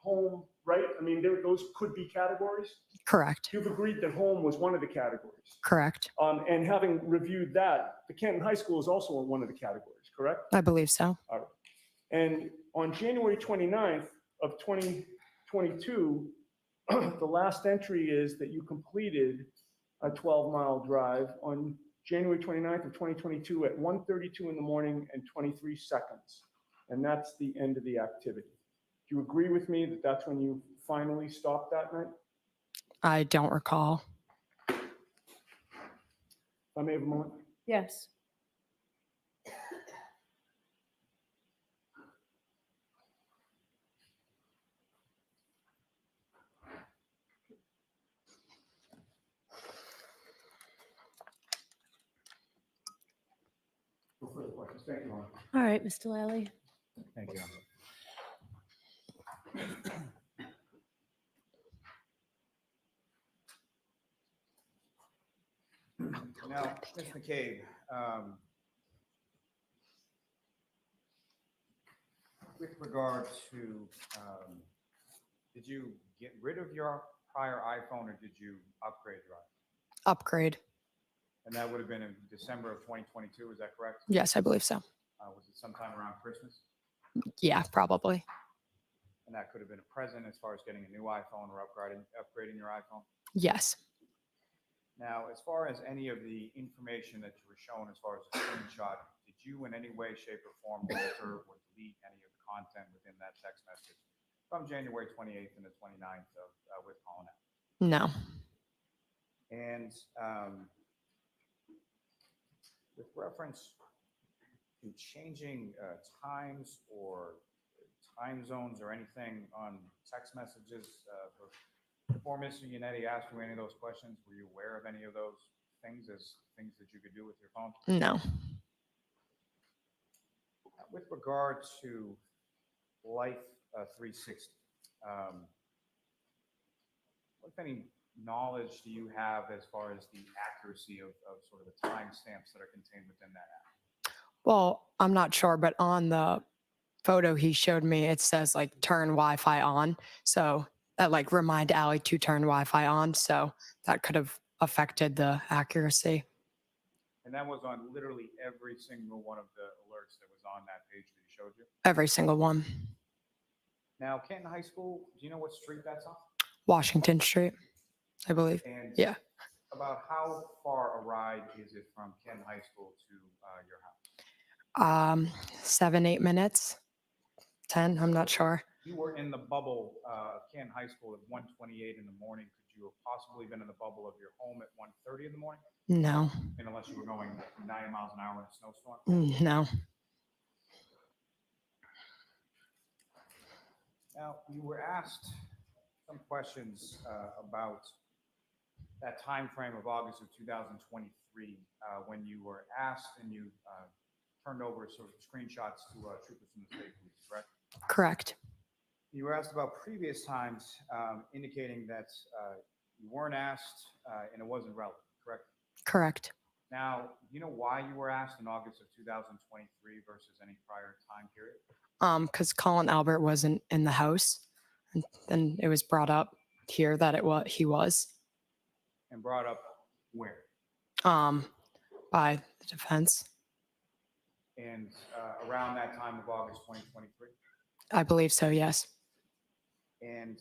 home, right? I mean, those could be categories. correct, You've agreed that home was one of the categories. correct. And having reviewed that, the Canton High School is also one of the categories, correct? I believe so. And on January 29th of 2022, the last entry is that you completed a 12-mile drive on January 29th of 2022 at 1:32 in the morning and 23 seconds. And that's the end of the activity. Do you agree with me that that's when you finally stopped that night? I don't recall. If I may have a moment. Yes. No further questions. Thank you, Ron. All right, Mr. Lally. Thank you. Now, Ms. McCabe, with regard to, did you get rid of your prior iPhone or did you upgrade your iPhone? Upgrade. And that would have been in December of 2022, is that correct? Yes, I believe so. Was it sometime around Christmas? Yeah, probably. And that could have been a present as far as getting a new iPhone or upgrading your iPhone? Yes. Now, as far as any of the information that you were shown, as far as the screenshot, did you in any way, shape, or form alter or delete any of the content within that text message from January 28th and the 29th with Colin F? No. And with reference to changing times or time zones or anything on text messages, before Mr. Yannetti asked you any of those questions, were you aware of any of those things as things that you could do with your phone? No. With regard to Life 360, what, if any, knowledge do you have as far as the accuracy of sort of the timestamps that are contained within that app? Well, I'm not sure, but on the photo he showed me, it says like turn Wi-Fi on. So that like remind Allie to turn Wi-Fi on. So that could have affected the accuracy. And that was on literally every single one of the alerts that was on that page that he showed you. Every single one. Now, Canton High School, do you know what street that's on? Washington Street, I believe. And Yeah. about how far a ride is it from Canton High School to your house? 7-8 minutes, 10. I'm not sure. You were in the bubble of Canton High School at 1:28 in the morning. Could you have possibly been in the bubble of your home at 1:30 in the morning? No, And unless you were going 90 miles an hour in a snowstorm? no. Now, you were asked some questions about that time frame of August of 2023 when you were asked and you turned over sort of screenshots to troopers from the state police, correct? Correct. You were asked about previous times indicating that you weren't asked and it wasn't relevant, correct? Correct. Now, do you know why you were asked in August of 2023 versus any prior time period? Because Colin Albert wasn't in the house, and then it was brought up here that he was And brought up where? by the defense. And around that time of August 2023? I believe so. Yes. And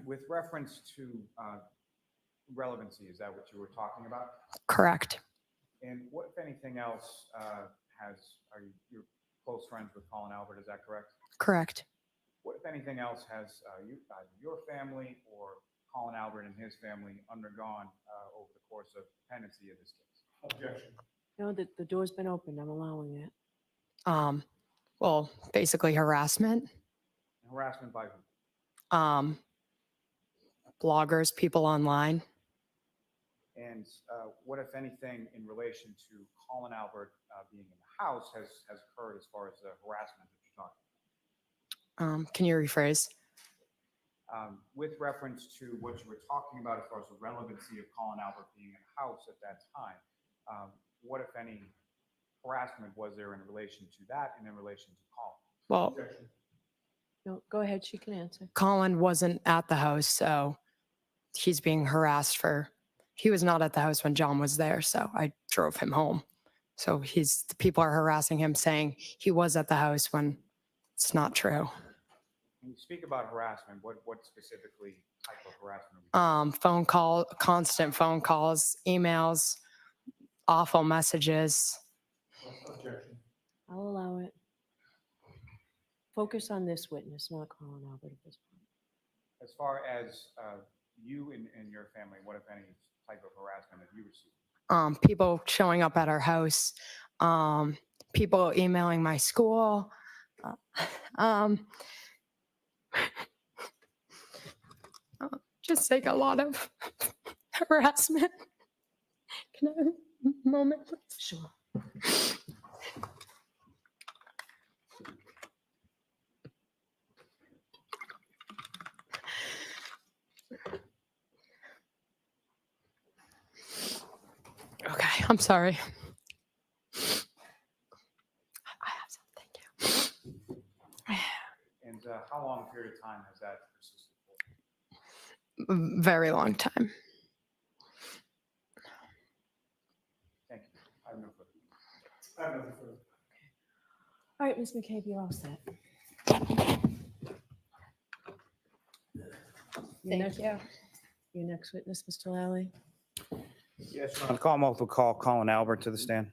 with reference to relevancy, is that what you were talking about? Correct. And what, if anything else, you're close friends with Colin Albert, is that correct? Correct. What, if anything else, has either your family or Colin Albert and his family undergone over the course of pendency of this case? Objection. No, the door's been opened. I'm allowing it. Well, basically harassment. Harassment by who? Bloggers, people online. And what, if anything, in relation to Colin Albert being in the house has occurred as far as the harassment that you're talking Can you rephrase? about? With reference to what you were talking about as far as the relevancy of Colin Albert being in the house at that time, what, if any, harassment was there in relation to that and in relation to Colin? Well, No, go ahead. She can answer. Colin wasn't at the house, so he's being harassed he was not at the house when John was there, so I drove him home. So the people are harassing him saying he was at the house when it's not true. When you speak about harassment, what specifically type of harassment? Are we Phone call, constant phone calls, emails, awful messages. Objection. I'll allow it. Focus on this witness, not Colin Albert at this point. As far as you and your family, what, if any, type of harassment have you received? People showing up at our house, people emailing my school. Just like a lot of harassment. Can I have a moment, please? Sure. Okay, I'm sorry. I have some, thank you. And how long a period of time has that persisted for? Very long time. Thank you. I have no further. I have nothing further. All right, Ms. McCabe, you're all set. Thank you. Your next witness, Mr. Lally. Yes, Your Honor. Commonwealth will call Colin Albert to the stand.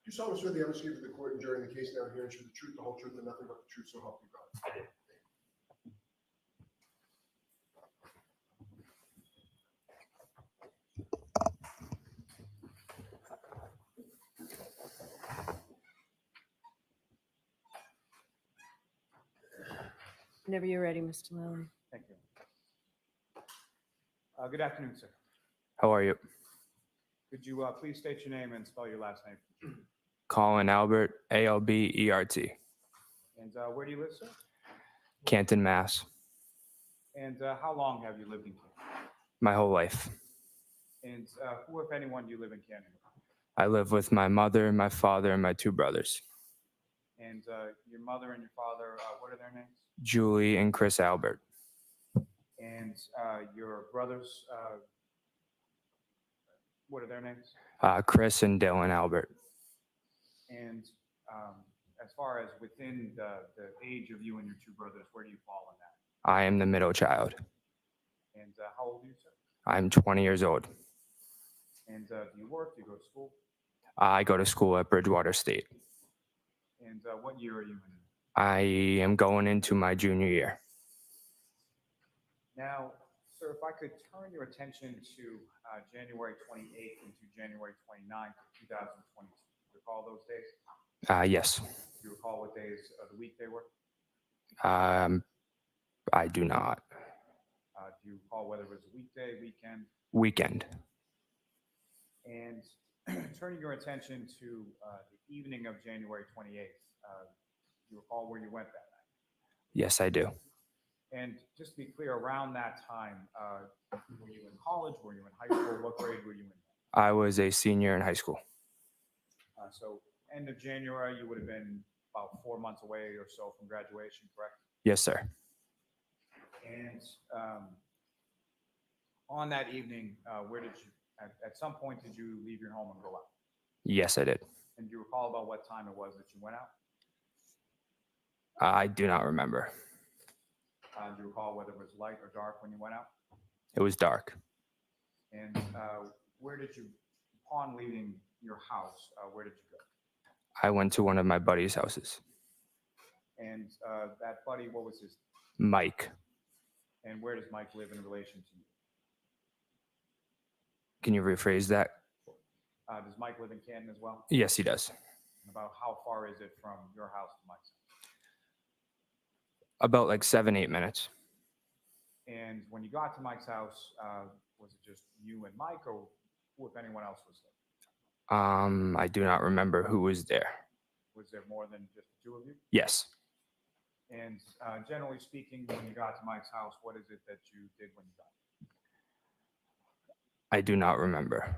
You solemnly swear the honesty of the court and during the case now hearing the truth, the whole truth, and nothing but the truth, so help you God. I did. Whenever you're ready, Mr. Lally. Thank you. Good afternoon, sir. How are you? Could you please state your name and spell your last name? Colin Albert, ALBERT, And where do you live, sir? Canton, Mass. And how long have you lived in Canton? My whole life. And who, if anyone, do you live in Canton with? I live with my mother, my father, and my two brothers, And your mother and your father, what are their names? Julie and Chris Albert. And And your brothers, what are their names? Chris and Dylan Albert. And as far as within the age of you and your two brothers, where do you fall in that? I am the middle child. And how old are you, sir? I'm 20 years old. And do you work? Do you go to school? I go to school at Bridgewater State. And what year are you in? I am going into my junior year. Now, sir, if I could turn your attention to January 28th into January 29th of 2022. Recall those days? Yes. Do you recall what days of the week they were? I do not. Do you recall whether it was a weekday, weekend? Weekend. And turning your attention to the evening of January 28th, do you recall where you went that night? Yes, I do. And just to be clear, around that time, were you in college? Were you in high school? What grade were you in? I was a senior in high school. So end of January, you would have been about 4 months away or so from graduation, correct? Yes, sir. And on that evening, where did you, at some point, did you leave your home and go out? Yes, I did. And do you recall about what time it was that you went out? I do not remember. Do you recall whether it was light or dark when you went out? It was dark. And where did you, upon leaving your house, where did you go? I went to one of my buddy's houses. And that buddy, what was his, Mike. and where does Mike live in relation to you? Can you rephrase that? Does Mike live in Canton as well? Yes, he does. And about how far is it from your house to Mike's? About like 7-8 minutes. And when you got to Mike's house, was it just you and Mike, or who, if anyone else, was there? I do not remember who was there. Was there more than just the two of you? Yes. And generally speaking, when you got to Mike's house, what is it that you did when you got? I do not remember.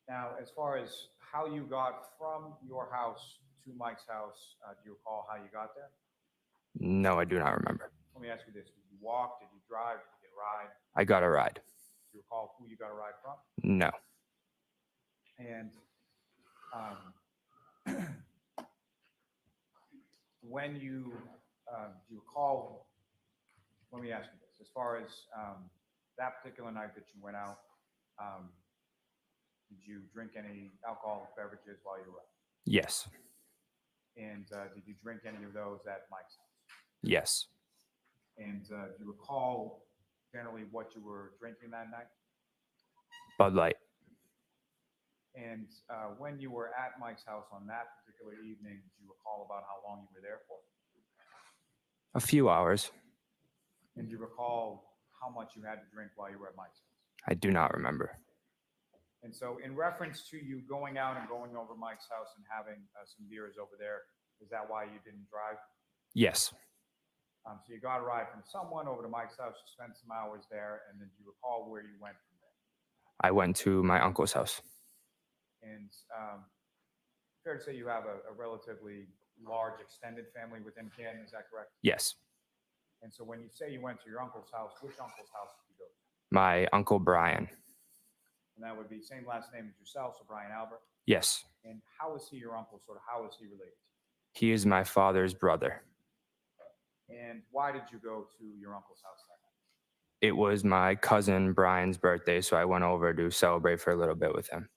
Now, as far as how you got from your house to Mike's house, do you recall how you got there? No, I do not remember. Let me ask you this: did you walk? Did you drive? Did you get a ride? I got a ride. Do you recall who you got a ride from? No. And when you do you recall? Let me ask you this: as far as that particular night that you went out, did you drink any alcoholic beverages while you were out? Yes. And did you drink any of those at Mike's house? Yes. And do you recall generally what you were drinking that night? Bud Light. And when you were at Mike's house on that particular evening, do you recall about how long you were there for? A few hours. And do you recall how much you had to drink while you were at Mike's house? I do not remember. And so in reference to you going out and going over Mike's house and having some beers over there, is that why you didn't drive? Yes. So you got a ride from someone over to Mike's house, you spent some hours there, and then do you recall where you went from there? I went to my uncle's house. And fair to say you have a relatively large extended family within Canton, is that correct? Yes. And so when you say you went to your uncle's house, which uncle's house did you go to? My Uncle Brian. And that would be same last name as yourself, so Brian Albert. Yes. And how is he your uncle? Sort of how is he related to He is my father's brother. you? And why did you go to your uncle's house that night? It was my cousin Brian's birthday, so I went over to celebrate for a little bit with him.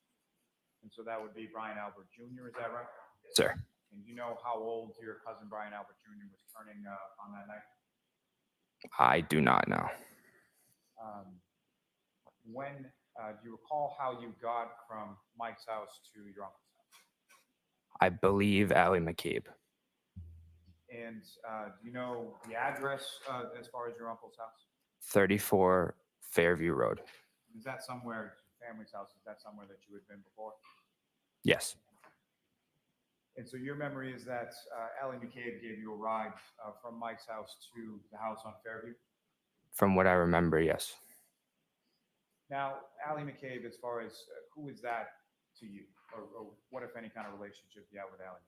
And so that would be Brian Albert Jr., is that right? Sir. And do you know how old your cousin Brian Albert Jr. was turning on that night? I do not know. Do you recall how you got from Mike's house to your uncle's house? I believe Allie McCabe. And do you know the address as far as your uncle's house? 34 Fairview Road. Is that somewhere, your family's house, is that somewhere that you had been before? Yes. And so your memory is that Allie McCabe gave you a ride from Mike's house to the house on Fairview? From what I remember, yes. Now, Allie McCabe, as far as who is that to you? Or what, if any, kind of relationship you have with Allie?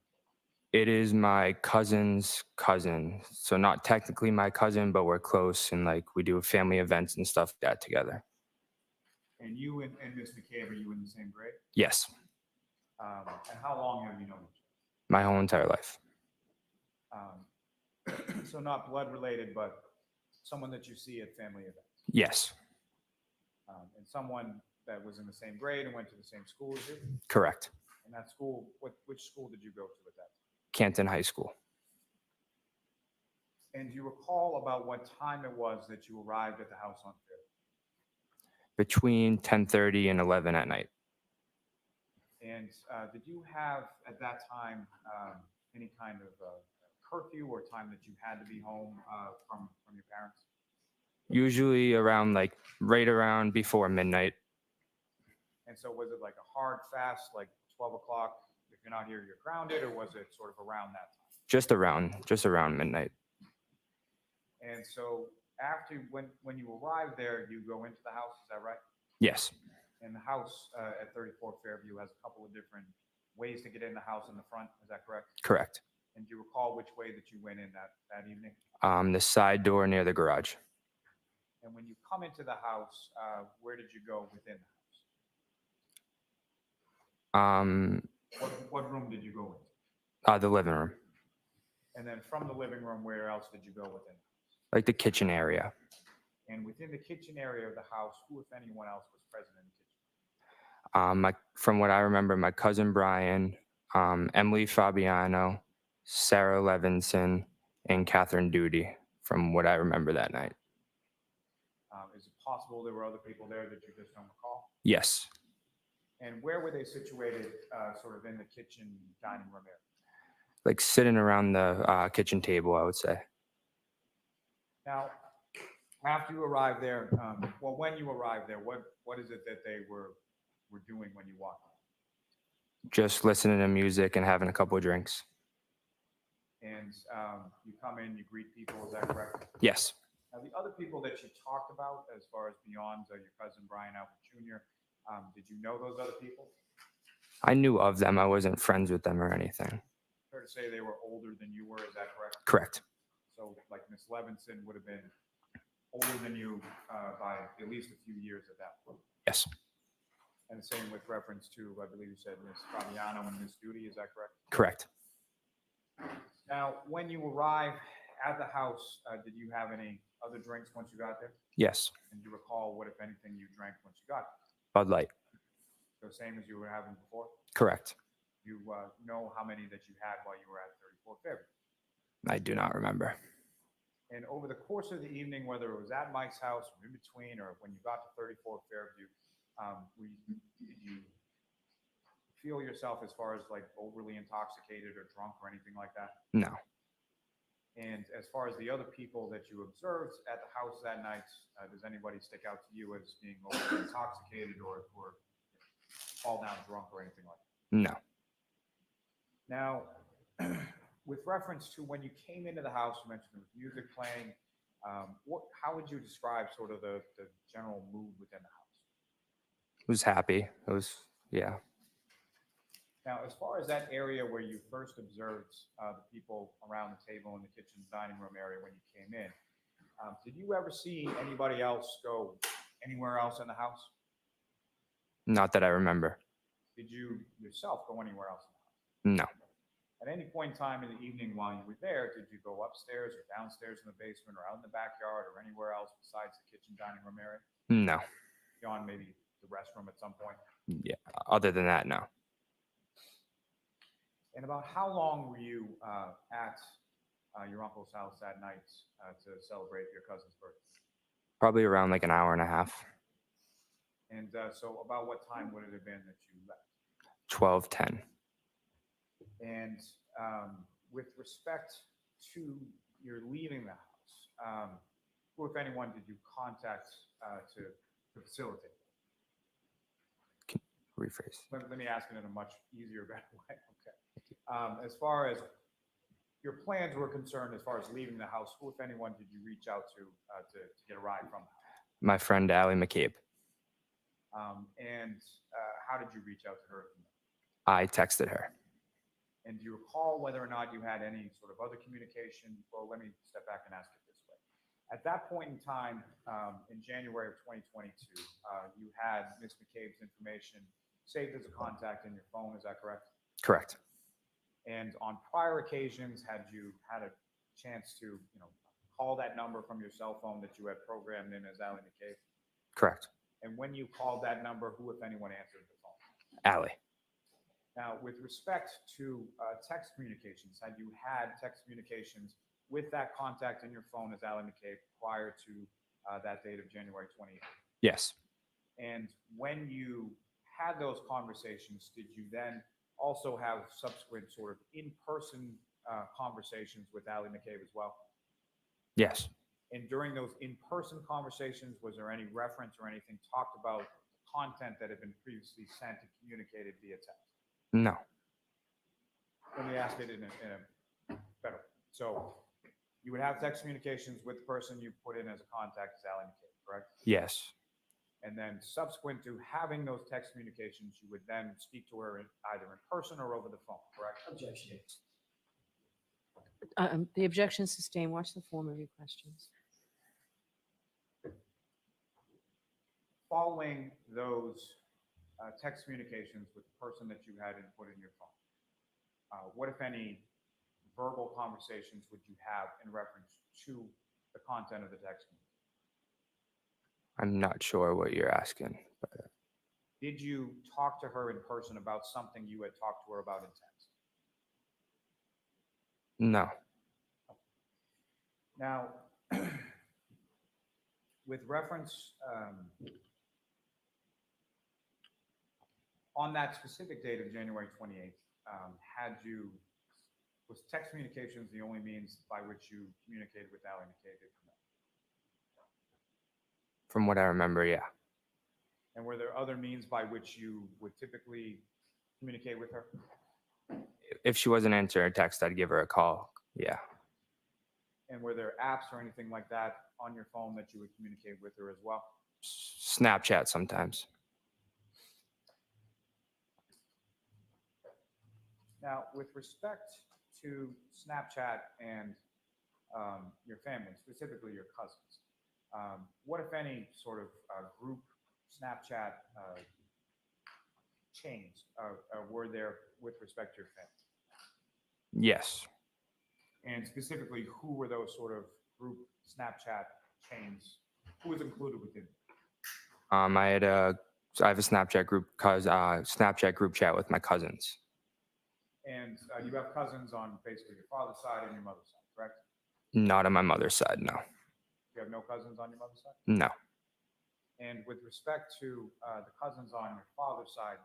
It is my cousin's cousin. So not technically my cousin, but we're close and like we do family events and stuff like that together. And you and Miss McCabe, are you in the same grade? Yes, And how long have you known each my whole entire life. other? So not blood related, but someone that you see at family events. Yes, And someone that was in the same grade and went to the same school as you? correct. And that school, which school did you go to at that time? Canton High School. And do you recall about what time it was that you arrived at the house on Fairview? Between 10:30 and 11 at night. And did you have at that time any kind of curfew or time that you had to be home from your parents? Usually around like right around before midnight. And so was it like a hard fast, like 12 o'clock, if you're not here, you're grounded, or was it sort of around that time? Just around midnight. And so after, when you arrive there, you go into the house, is that right? Yes, And the house at 34 Fairview has a couple of different ways to get in the house in the front, is that correct? correct. And do you recall which way that you went in that evening? The side door near the garage. And when you come into the house, where did you go within the Um, house? What room did you go into? the living room, And then from the living room, where else did you go within? like the kitchen area. And within the kitchen area of the house, who, if anyone else, was present in the kitchen? From what I remember, my cousin Brian, Emily Fabiano, Sarah Levinson, and Catherine Duty, from what I remember that night. Is it possible there were other people there that you just don't recall? Yes, And where were they situated, sort of in the kitchen dining room area? like sitting around the kitchen table, I would say. Now, after you arrived there, well, when you arrived there, what is it that they were doing when you walked in? Just listening to music and having a couple of drinks. And you come in, you greet people, is that correct? Yes, Now, the other people that you talked about, as far as beyond your cousin Brian Albert Jr., did you know those other people? I knew of them. I wasn't friends with them or anything. Fair to say they were older than you were, is that correct? Correct. So like Miss Levinson would have been older than you by at least a few years at that point. Yes, And the same with reference to, I believe you said Miss Fabiano and Miss Duty, is that correct? correct. Now, when you arrive at the house, did you have any other drinks once you got there? Yes, And do you recall what, if anything, you drank once you got there? Bud Light. So same as you were having before? Correct. You know how many that you had while you were at 34 Fairview? I do not remember. And over the course of the evening, whether it was at Mike's house or in between, or when you got to 34 Fairview, did you feel yourself as far as like overly intoxicated or drunk or anything like that? No, And as far as the other people that you observed at the house that night, does anybody stick out to you as being overly intoxicated or fall down drunk or anything like that? no. Now, with reference to when you came into the house, you mentioned there was music playing. How would you describe sort of the general mood within the house? It was happy. It was, yeah. Now, as far as that area where you first observed the people around the table in the kitchen dining room area when you came in, did you ever see anybody else go anywhere else in the house? Not that I remember. Did you yourself go anywhere else in the house? No, At any point in time in the evening while you were there, did you go upstairs or downstairs in the basement or out in the backyard or anywhere else besides the kitchen dining room area? no. Beyond maybe the restroom at some point? Yeah. Other than that, no. And about how long were you at your uncle's house that night to celebrate your cousin's birthday? Probably around like an hour and a half. And so about what time would it have been that you left? 12:10. And with respect to your leaving the house, who, if anyone, did you contact to facilitate? Rephrase. Let me ask it in a much easier, better way. Okay. As far as your plans were concerned, as far as leaving the house, who, if anyone, did you reach out to get a ride from the house? My friend Allie McCabe. And how did you reach out to her? I texted her. And do you recall whether or not you had any sort of other communication? Well, let me step back and ask it this way. At that point in time, in January of 2022, you had Ms. McCabe's information saved as a contact in your phone, is that correct? Correct. And on prior occasions, had you had a chance to, call that number from your cell phone that you had programmed in as Ally McCabe? Correct. And when you called that number, who, if anyone, answered the phone? Allie. Now, with respect to text communications, had you had text communications with that contact in your phone as Ally McCabe prior to that date of January 28th? Yes. And when you had those conversations, did you then also have subsequent sort of in-person conversations with Ally McCabe as well? Yes. And during those in-person conversations, was there any reference or anything talked about content that had been previously sent and communicated via text? No. Let me ask it in a better. So you would have text communications with the person you put in as a contact as Ally McCabe, correct? Yes. And then subsequent to having those text communications, you would then speak to her either in person or over the phone, correct? Objection. The objection sustained. Watch the form of your questions. Following those text communications with the person that you had input in your phone, what, if any, verbal conversations would you have in reference to the content of the text? I'm not sure what you're asking. Did you talk to her in person about something you had talked to her about in text? No. Now, with reference on that specific date of January 28th, was text communications the only means by which you communicated with Ally McCabe? From what I remember, yeah. And were there other means by which you would typically communicate with her? If she wasn't answering a text, I'd give her a call. Yeah. And were there apps or anything like that on your phone that you would communicate with her as well? Snapchat sometimes. Now, with respect to Snapchat and your family, specifically your cousins, what, if any, sort of group Snapchat chains were there with respect to your family? Yes. And specifically, who were those sort of group Snapchat chains? Who was included within? I have a Snapchat group chat with my cousins. And you have cousins on basically your father's side and your mother's side, correct? Not on my mother's side, no. You have no cousins on your mother's side? No. And with respect to the cousins on your father's side,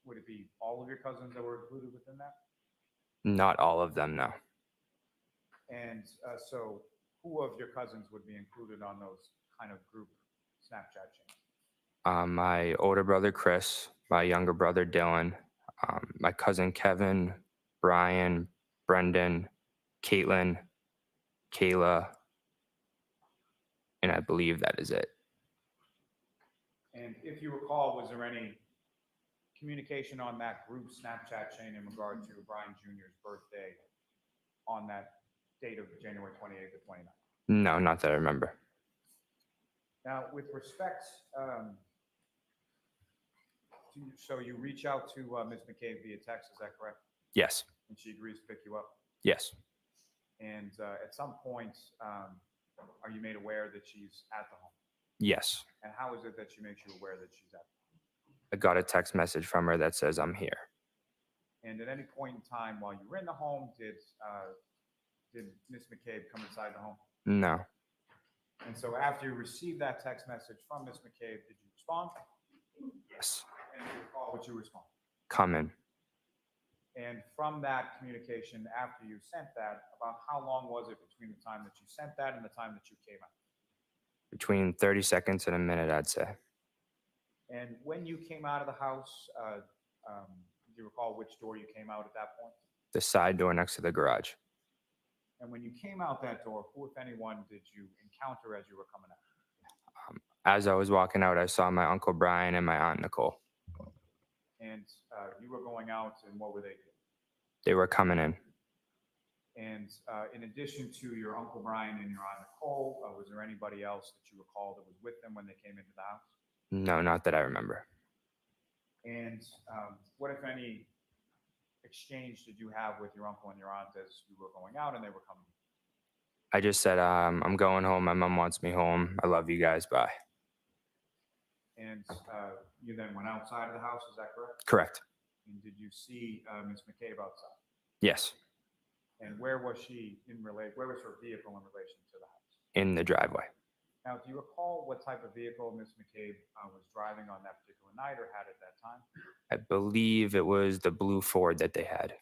would it be all of your cousins that were included within that? Not all of them, no. And so who of your cousins would be included on those kind of group Snapchat chains? My older brother, Chris, my younger brother, Dylan, my cousin, Kevin, Brian, Brendan, Caitlin, Kayla, and I believe that is it. And if you recall, was there any communication on that group Snapchat chain in regard to Brian Jr.'s birthday on that date of January 28th or 29th? No, not that I remember. Now, with respect, so you reach out to Ms. McCabe via text, is that correct? Yes. And she agrees to pick you up? Yes. And at some point, are you made aware that she's at the home? Yes. And how is it that she makes you aware that she's at the home? I got a text message from her that says I'm here. And at any point in time while you were in the home, did Ms. McCabe come inside the home? No. And so after you received that text message from Ms. McCabe, did you respond? Yes. And do you recall what you responded? Come in. And from that communication, after you sent that, about how long was it between the time that you sent that and the time that you came out? Between 30 seconds and a minute, I'd say. And when you came out of the house, do you recall which door you came out at that point? The side door next to the garage. And when you came out that door, who, if anyone, did you encounter as you were coming out? As I was walking out, I saw my Uncle Brian and my Aunt Nicole. And you were going out, and what were they doing? They were coming in. And in addition to your Uncle Brian and your Aunt Nicole, was there anybody else that you recall that was with them when they came into the house? No, not that I remember. And what, if any, exchange did you have with your uncle and your aunt as you were going out and they were coming? I just said, I'm going home. My mom wants me home. I love you guys. Bye. And you then went outside of the house, is that correct? Correct. And did you see Ms. McCabe outside? Yes. And where was she where was her vehicle in relation to the house? In the driveway. Now, do you recall what type of vehicle Ms. McCabe was driving on that particular night or had at that time? I believe it was the blue Ford that they had.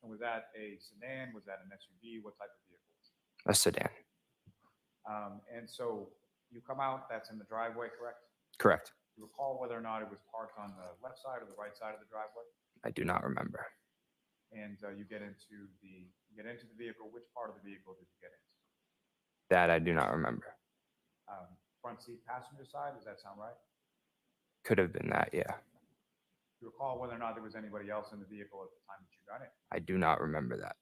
And was that a sedan? Was that an SUV? What type of vehicle? A sedan. And so you come out, that's in the driveway, correct? Correct. Do you recall whether or not it was parked on the left side or the right side of the driveway? I do not remember. And you get into the vehicle. Which part of the vehicle did you get into? That I do not remember. Front seat, passenger side. Does that sound right? Could have been that, yeah. Do you recall whether or not there was anybody else in the vehicle at the time that you got in? I do not remember that.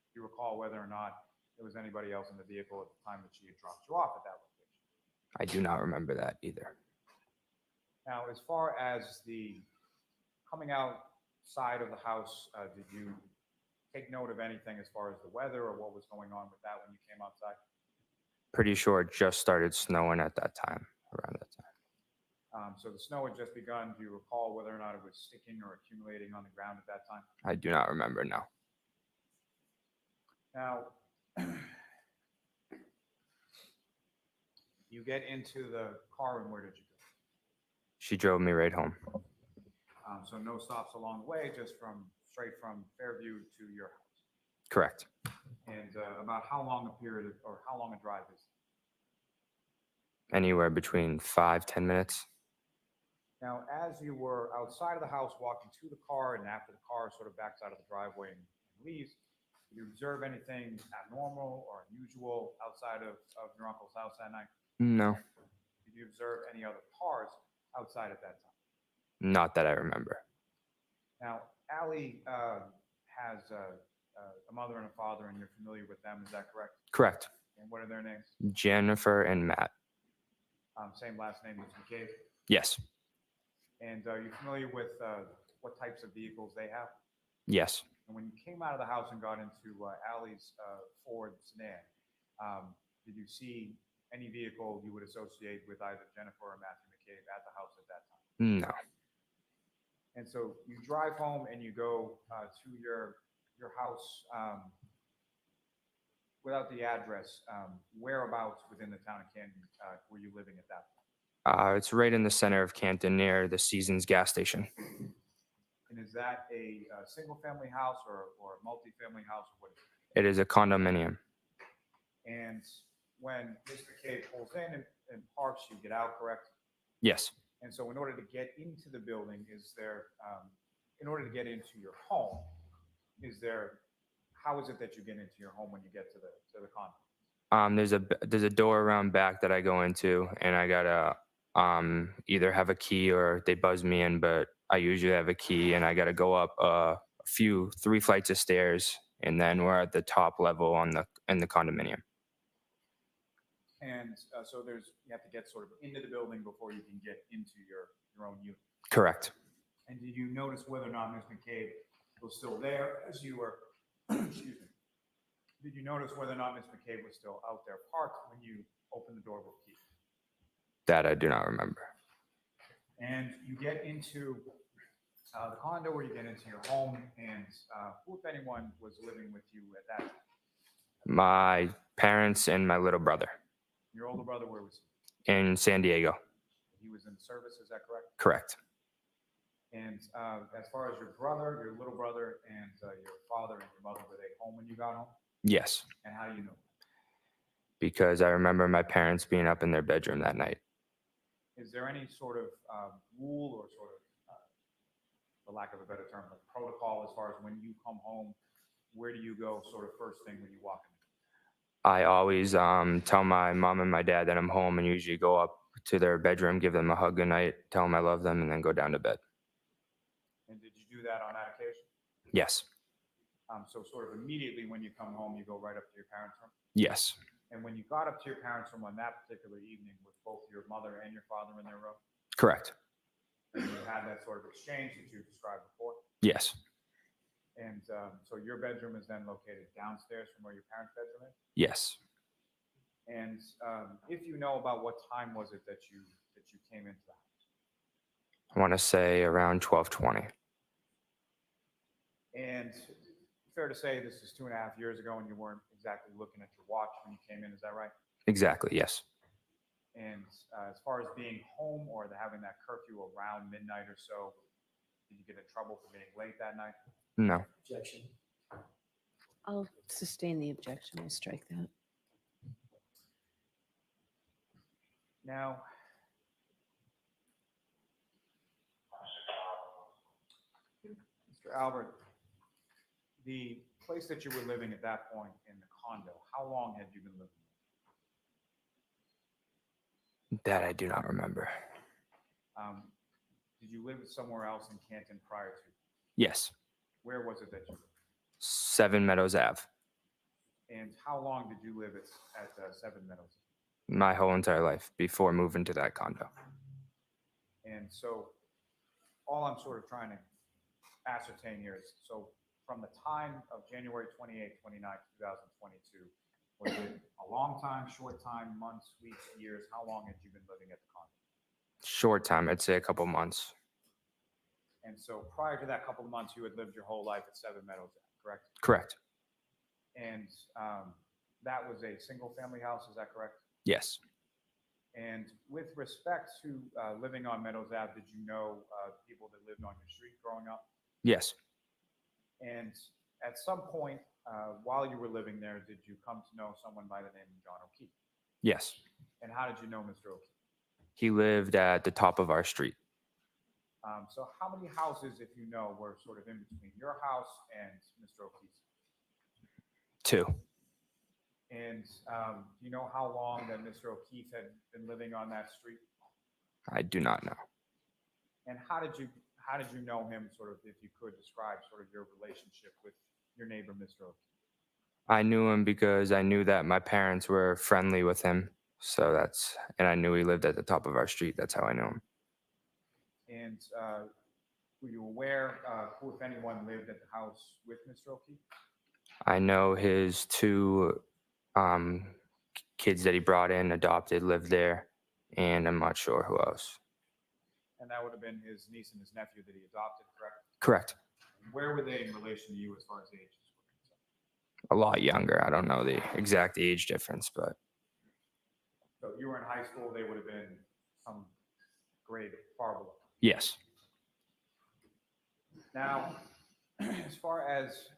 Do you recall whether or not there was anybody else in the vehicle at the time that she had dropped you off at that location? I do not remember that either. Now, as far as the coming outside of the house, did you take note of anything as far as the weather or what was going on with that when you came outside? Pretty sure it just started snowing at that time, around that time. So the snow had just begun. Do you recall whether or not it was sticking or accumulating on the ground at that time? I do not remember, no. Now, you get into the car and where did you go? She drove me right home. So no stops along the way, just straight from Fairview to your house. Correct. And about how long a period or how long a drive is it? Anywhere between 5-10 minutes. Now, as you were outside of the house walking to the car and after the car sort of backs out of the driveway and leaves, did you observe anything abnormal or unusual outside of your uncle's house that night? No, Did you observe any other cars outside at that time? not that I remember. Now, Allie has a mother and a father, and you're familiar with them, is that correct? Correct. And what are their names? Jennifer and Matt. Same last name as McCabe. Yes. And are you familiar with what types of vehicles they have? Yes. And when you came out of the house and got into Allie's Ford sedan, did you see any vehicle you would associate with either Jennifer or Matthew McCabe at the house at that time? No. And so you drive home and you go to your house without the address. Whereabouts within the town of Canton were you living at that point? It's right in the center of Canton near the Seasons gas station. And is that a single-family house or a multi-family house? Or what is it? It is a condominium. And when Ms. McCabe pulls in and parks, you get out, correct? Yes. And so in order to get into the building, in order to get into your home, how is it that you get into your home when you get to the condo? There's a door around back that I go into, and I gotta either have a key or they buzz me in, but I usually have a key, and I gotta go up 3 flights of stairs, and then we're at the top level in the condominium. And so you have to get sort of into the building before you can get into your own unit. Correct. And did you notice whether or not Ms. McCabe was still there as you were, excuse me. Did you notice whether or not Ms. McCabe was still out there parked when you opened the door with the key? That I do not remember. And you get into the condo or you get into your home, and who, if anyone, was living with you at that time? My parents and my little brother Your older brother, where was he? in San Diego. He was in service, is that correct? Correct. And as far as your brother, your little brother, and your father and your mother, were they home when you got home? Yes, And how do you know? because I remember my parents being up in their bedroom that night. Is there any sort of rule or sort of, for lack of a better term, like protocol as far as when you come home, where do you go sort of first thing when you walk in? I always tell my mom and my dad that I'm home, and usually go up to their bedroom, give them a hug goodnight, tell them I love them, and then go down to bed. And did you do that on that occasion? Yes. So sort of immediately when you come home, you go right up to your parents' room? Yes. And when you got up to your parents' room on that particular evening, was both your mother and your father in their room? Correct. And you had that sort of exchange that you described before? Yes. And so your bedroom is then located downstairs from where your parents' bedroom is? Yes. And if you know about what time was it that you came into the house? I want to say around 12:20. And fair to say this is 2.5 years ago and you weren't exactly looking at your watch when you came in, is that right? Exactly. Yes. And as far as being home or having that curfew around midnight or so, did you get in trouble for being late that night? No. Objection. I'll sustain the objection. I strike that. Now, Mr. Albert, the place that you were living at that point in the condo, how long had you been living That I do not remember. there? Did you live somewhere else in Canton prior to? Yes. Where was it that you lived? 7 Meadows Ave. And how long did you live at 7 Meadows? My whole entire life before moving to that condo. And so all I'm sort of trying to ascertain here is, so from the time of January 28, 29, 2022, was it a long time, short time, months, weeks, years? How long had you been living at the condo? Short time, I'd say a couple months. And so prior to that couple of months, you had lived your whole life at 7 Meadows Ave, correct? Correct. And that was a single-family house, is that correct? Yes. And with respect to living on Meadows Ave, did you know people that lived on your street growing up? Yes. And at some point while you were living there, did you come to know someone by the name of John O'Keefe? Yes. And how did you know Mr. O'Keefe? He lived at the top of our street. So how many houses, if you know, were sort of in between your house and Mr. O'Keefe's? 2. And do you know how long that Mr. O'Keefe had been living on that street? I do not know. And how did you know him, sort of, if you could describe sort of your relationship with your neighbor, Mr. O'Keefe? I knew him because I knew that my parents were friendly with him. So and I knew he lived at the top of our street. That's how I knew him. And were you aware who, if anyone, lived at the house with Mr. O'Keefe? I know his 2 kids that he brought in, adopted, lived there, and I'm not sure who else. And that would have been his niece and his nephew that he adopted, correct? Correct. Where were they in relation to you as far as ages were concerned? A lot younger. I don't know the exact age difference, but So if you were in high school, they would have been some grade far below. yes. Now, as far as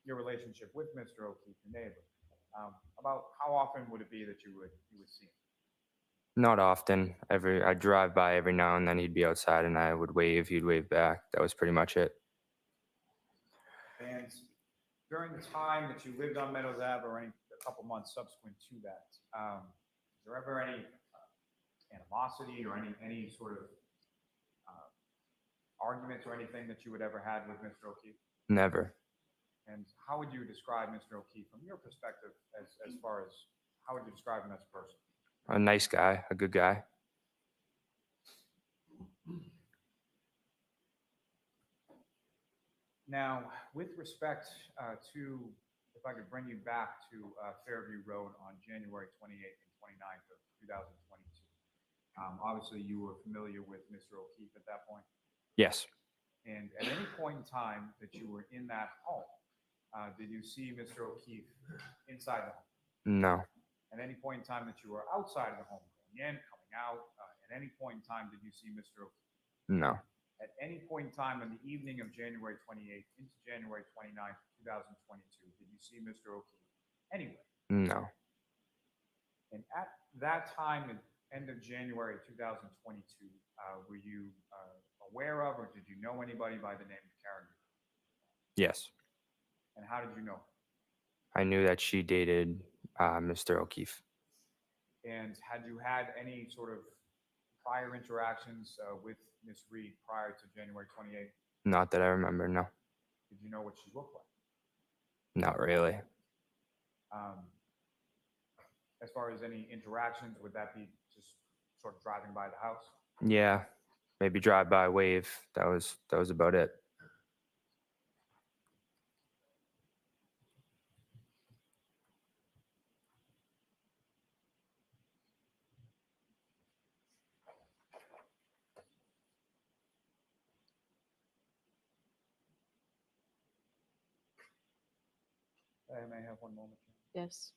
your relationship with Mr. O'Keefe, your neighbor, about how often would it be that you would see him? Not often. I drive by every now and then. He'd be outside, and I would wave. He'd wave back. That was pretty much it. And during the time that you lived on Meadows Ave, or a couple months subsequent to that, is there ever any animosity or any sort of arguments or anything that you would ever had with Mr. O'Keefe? Never. And how would you describe Mr. O'Keefe from your perspective, as far as how would you describe him as a person? A nice guy, a good guy. Now, with respect to, if I could bring you back to Fairview Road on January 28th and 29th of 2022. Obviously, you were familiar with Mr. O'Keefe at that point. Yes. And at any point in time that you were in that home, did you see Mr. O'Keefe inside the home? No. At any point in time that you were outside of the home, going in, coming out, at any point in time did you see Mr. O'Keefe? No. At any point in time on the evening of January 28th into January 29th, 2022, did you see Mr. O'Keefe anywhere? No. And at that time, at end of January 2022, were you aware of, or did you know anybody by the name of Karen? Yes. And how did you know? I knew that she dated Mr. O'Keefe. And had you had any sort of prior interactions with Ms. Reed prior to January 28th? Not that I remember, no. Did you know what she looked like? Not really. As far as any interactions, would that be just sort of driving by the house? Yeah, maybe drive by, wave. That was about it. I may have one moment. Yes.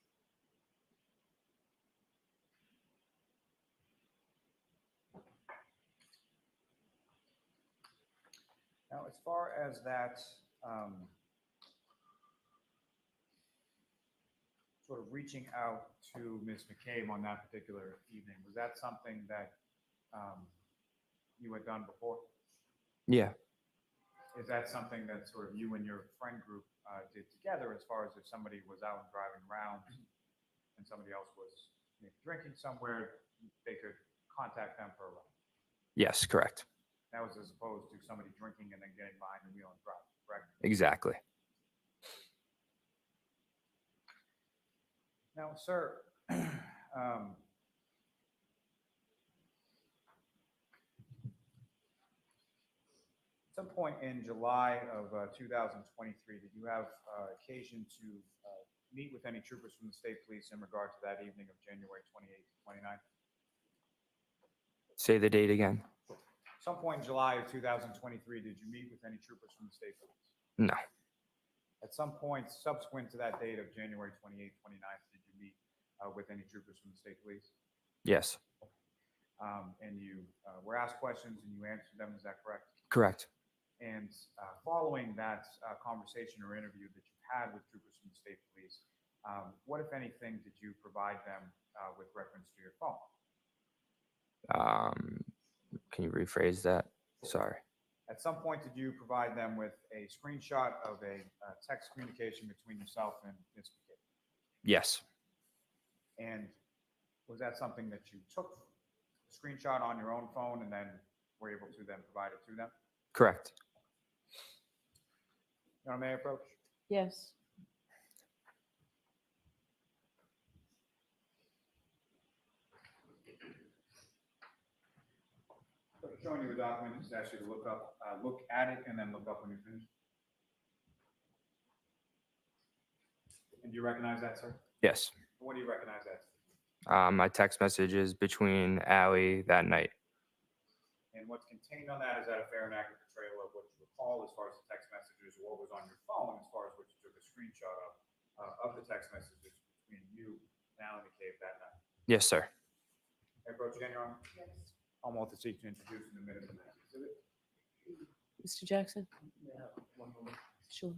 Now, as far as that sort of reaching out to Ms. McCabe on that particular evening, was that something that you had done before? Yeah. Is that something that sort of you and your friend group did together, as far as if somebody was out and driving around and somebody else was maybe drinking somewhere, they could contact them for a ride? Yes, correct. That was as opposed to somebody drinking and then getting behind the wheel and driving, correct? Exactly. Now, sir, at some point in July of 2023, did you have occasion to meet with any troopers from the state police in regard to that evening of January 28th to 29th? Say the date again. Some point in July of 2023, did you meet with any troopers from the state police? No. At some point subsequent to that date of January 28th, 29th, did you meet with any troopers from the state police? Yes. And you were asked questions and you answered them, is that correct? Correct. And following that conversation or interview that you had with troopers from the state police, what, if anything, did you provide them with reference to your phone? Can you rephrase that? Sorry. At some point, did you provide them with a screenshot of a text communication between yourself and Ms. McCabe? Yes. And was that something that you took a screenshot on your own phone and then were able to then provide it to them? Correct. Your Honor, may I approach? Yes. So showing you a document, just ask you to look at it and then look up when you're finished. And do you recognize that, sir? Yes. What do you recognize that? My text messages between Allie that night. And what's contained on that, is that a fair and accurate portrayal of what you recall as far as the text messages, or what was on your phone as far as what you took a screenshot of the text messages between you and Allie McCabe that night? Yes, sir. I approach again, Your Honor? Yes. I'm Walter Seek to introduce in a minute the next exhibit. Mr. Jackson? Sure.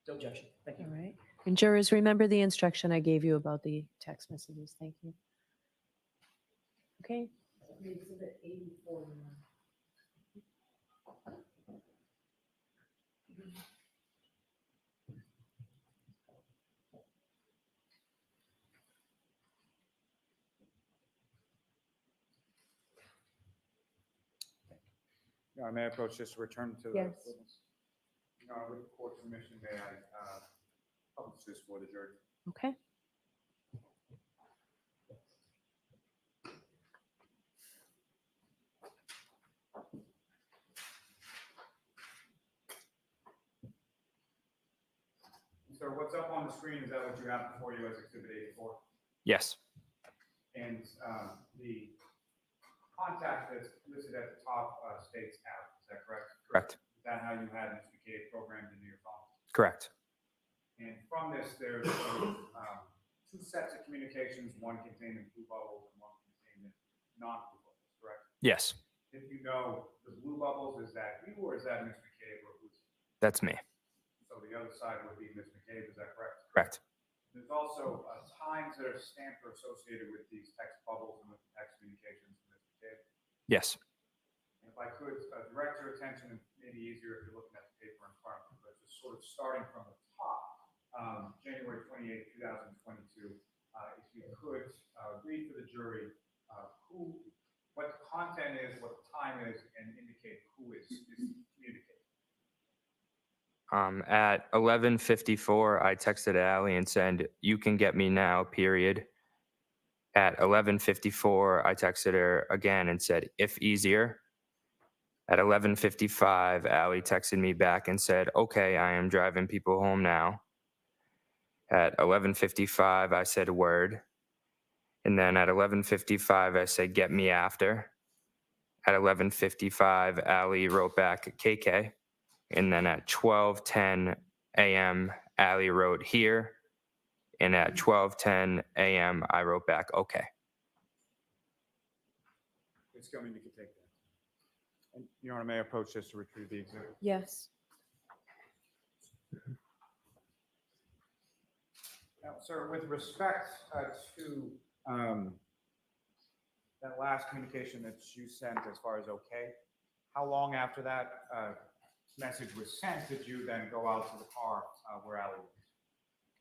No objection. Thank you. All right. And jurors, remember the instruction I gave you about the text messages. Thank you. Okay. Your Honor, may I approach this to return to the Yes. witness? Your Honor, with the court's permission, may I publish this for the jury? Okay. Sir, what's up on the screen, is that what you have before you as Exhibit 84? Yes. And the contact that's listed at the top states out, is that correct? Correct. Is that how you had Ms. McCabe programmed into your phone? Correct. And from this, there's two sets of communications, one contained in blue bubbles and one contained in non-blue bubbles, correct? Yes. If you know the blue bubbles, is that you or is that Ms. McCabe or who's? That's me. So the other side would be Ms. McCabe, is that correct? Correct. There's also times that are stamped or associated with these text bubbles and with the text communications, Mr. Dave. Yes. And if I could direct your attention, and maybe easier if you're looking at the paper in front of you, but just sort of starting from the top, January 28, 2022, if you could read for the jury what the content is, what the time is, and indicate who is communicating. At 11:54, I texted Allie and said, "You can get me now, period." At 11:54, I texted her again and said, "If easier." At 11:55, Allie texted me back and said, "Okay, I am driving people home now." At 11:55, I said, "Word." And then at 11:55, I said, "Get me after." At 11:55, Allie wrote back, "KK." And then at 12:10 a.m., Allie wrote, "Here." And at 12:10 a.m., I wrote back, "Okay." Ms. Gilman, you can take that. And Your Honor, may I approach this to retrieve the exhibit? Yes. Now, sir, with respect to that last communication that you sent as far as okay, how long after that message was sent did you then go out to the car where Allie was?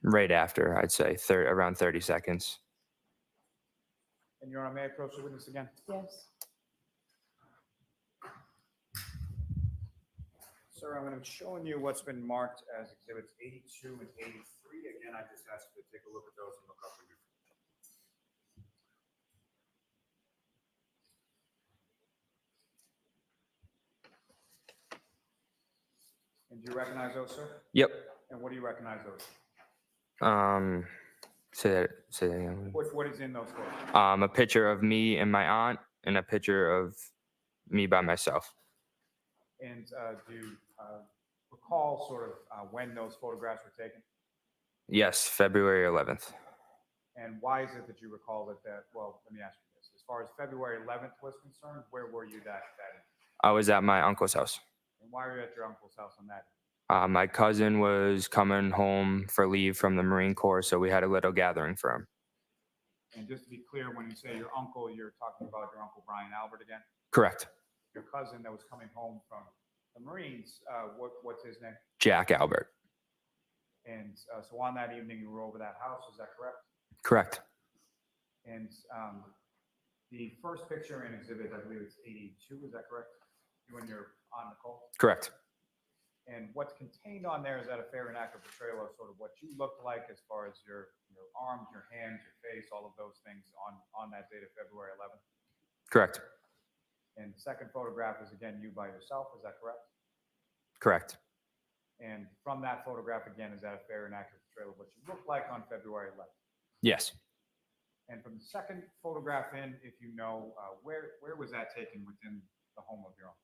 Right after, I'd say around 30 seconds. And Your Honor, may I approach the witness again? Yes. Sir, I'm going to be showing you what's been marked as exhibits 82 and 83. Again, I just asked you to take a look at those and look up for you. And do you recognize those, sir? Yep. And what do you recognize those? Say that again. What is in those photos? A picture of me and my aunt and a picture of me by myself. And do you recall sort of when those photographs were taken? Yes, February 11th. And why is it that you recall that, well, let me ask you this. As far as February 11th was concerned, where were you that evening? I was at my uncle's house. And why were you at your uncle's house on that? My cousin was coming home for leave from the Marine Corps, so we had a little gathering for him. And just to be clear, when you say your uncle, you're talking about your Uncle Brian Albert again? Correct. Your cousin that was coming home from the Marines, what's his name? Jack Albert. And so on that evening, you were over that house, is that correct? Correct. And the first picture in exhibit, I believe it's 82, is that correct? You and your aunt Nicole? Correct. And what's contained on there, is that a fair and accurate portrayal of sort of what you looked like as far as your arms, your hands, your face, all of those things on that date of February 11th? Correct. And the second photograph is again you by yourself, is that correct? Correct. And from that photograph, again, is that a fair and accurate portrayal of what you looked like on February 11th? Yes. And from the second photograph in, if you know, where was that taken within the home of your own?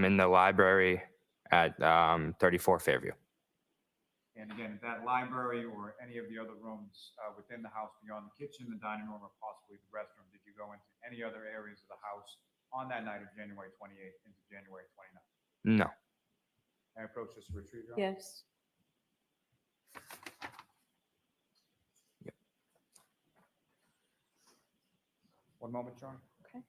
In the library at 34 Fairview. And again, that library or any of the other rooms within the house beyond the kitchen, the dining room, or possibly the restroom, did you go into any other areas of the house on that night of January 28th into January 29th? No. Can I approach this to retrieve your honor? Yes. One moment, John. Okay.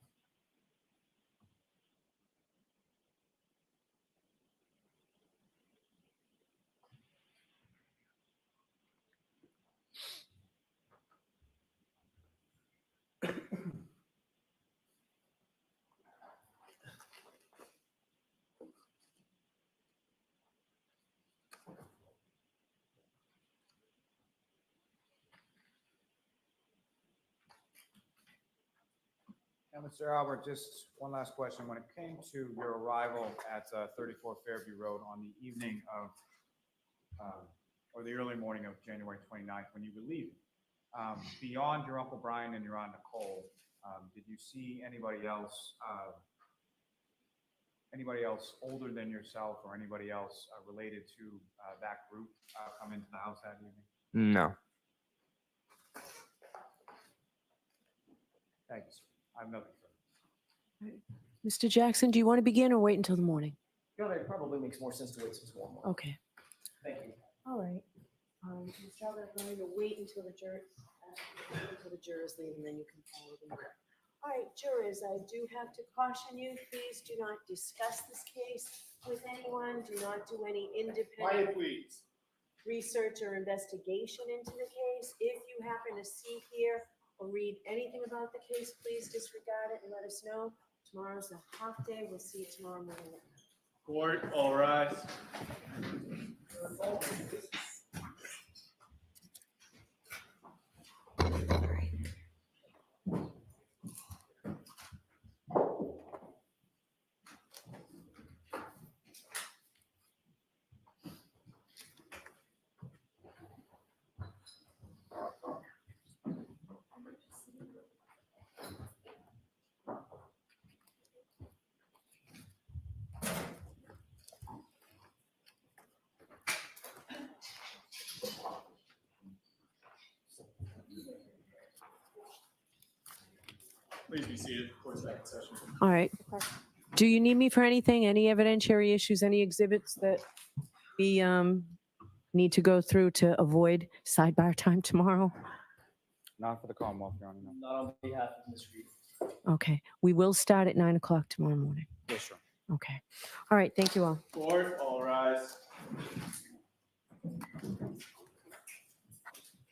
Now, Mr. Albert, just one last question. When it came to your arrival at 34 Fairview Road on the evening of, or the early morning of January 29th, when you were leaving, beyond your Uncle Brian and your Aunt Nicole, did you see anybody else older than yourself or anybody else related to that group come into the house that evening? No. Thank you, sir. I have nothing further. Mr. Jackson, do you want to begin or wait until the morning? Your Honor, it probably makes more sense to wait until tomorrow morning. Okay. Thank you. All right. Mr. Albert, I'm going to wait until the jurors leave, and then you can follow them. All right, jurors, I do have to caution you, please do not discuss this case with anyone. Do not do any independent Quiet, please. research or investigation into the case. If you happen to see, hear, or read anything about the case, please disregard it and let us know. Tomorrow's a half day. We'll see you tomorrow morning. Court, all rise. Please be seated. Court's back in session. All right. Do you need me for anything? Any evidentiary issues, any exhibits that we need to go through to avoid sidebar time tomorrow? Not for the Commonwealth, Your Honor, no. Not on behalf of Ms. Reed. Okay. We will start at 9 o'clock tomorrow morning. Yes, sir. Okay. All right. Thank you all. Court, all rise.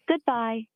Goodbye.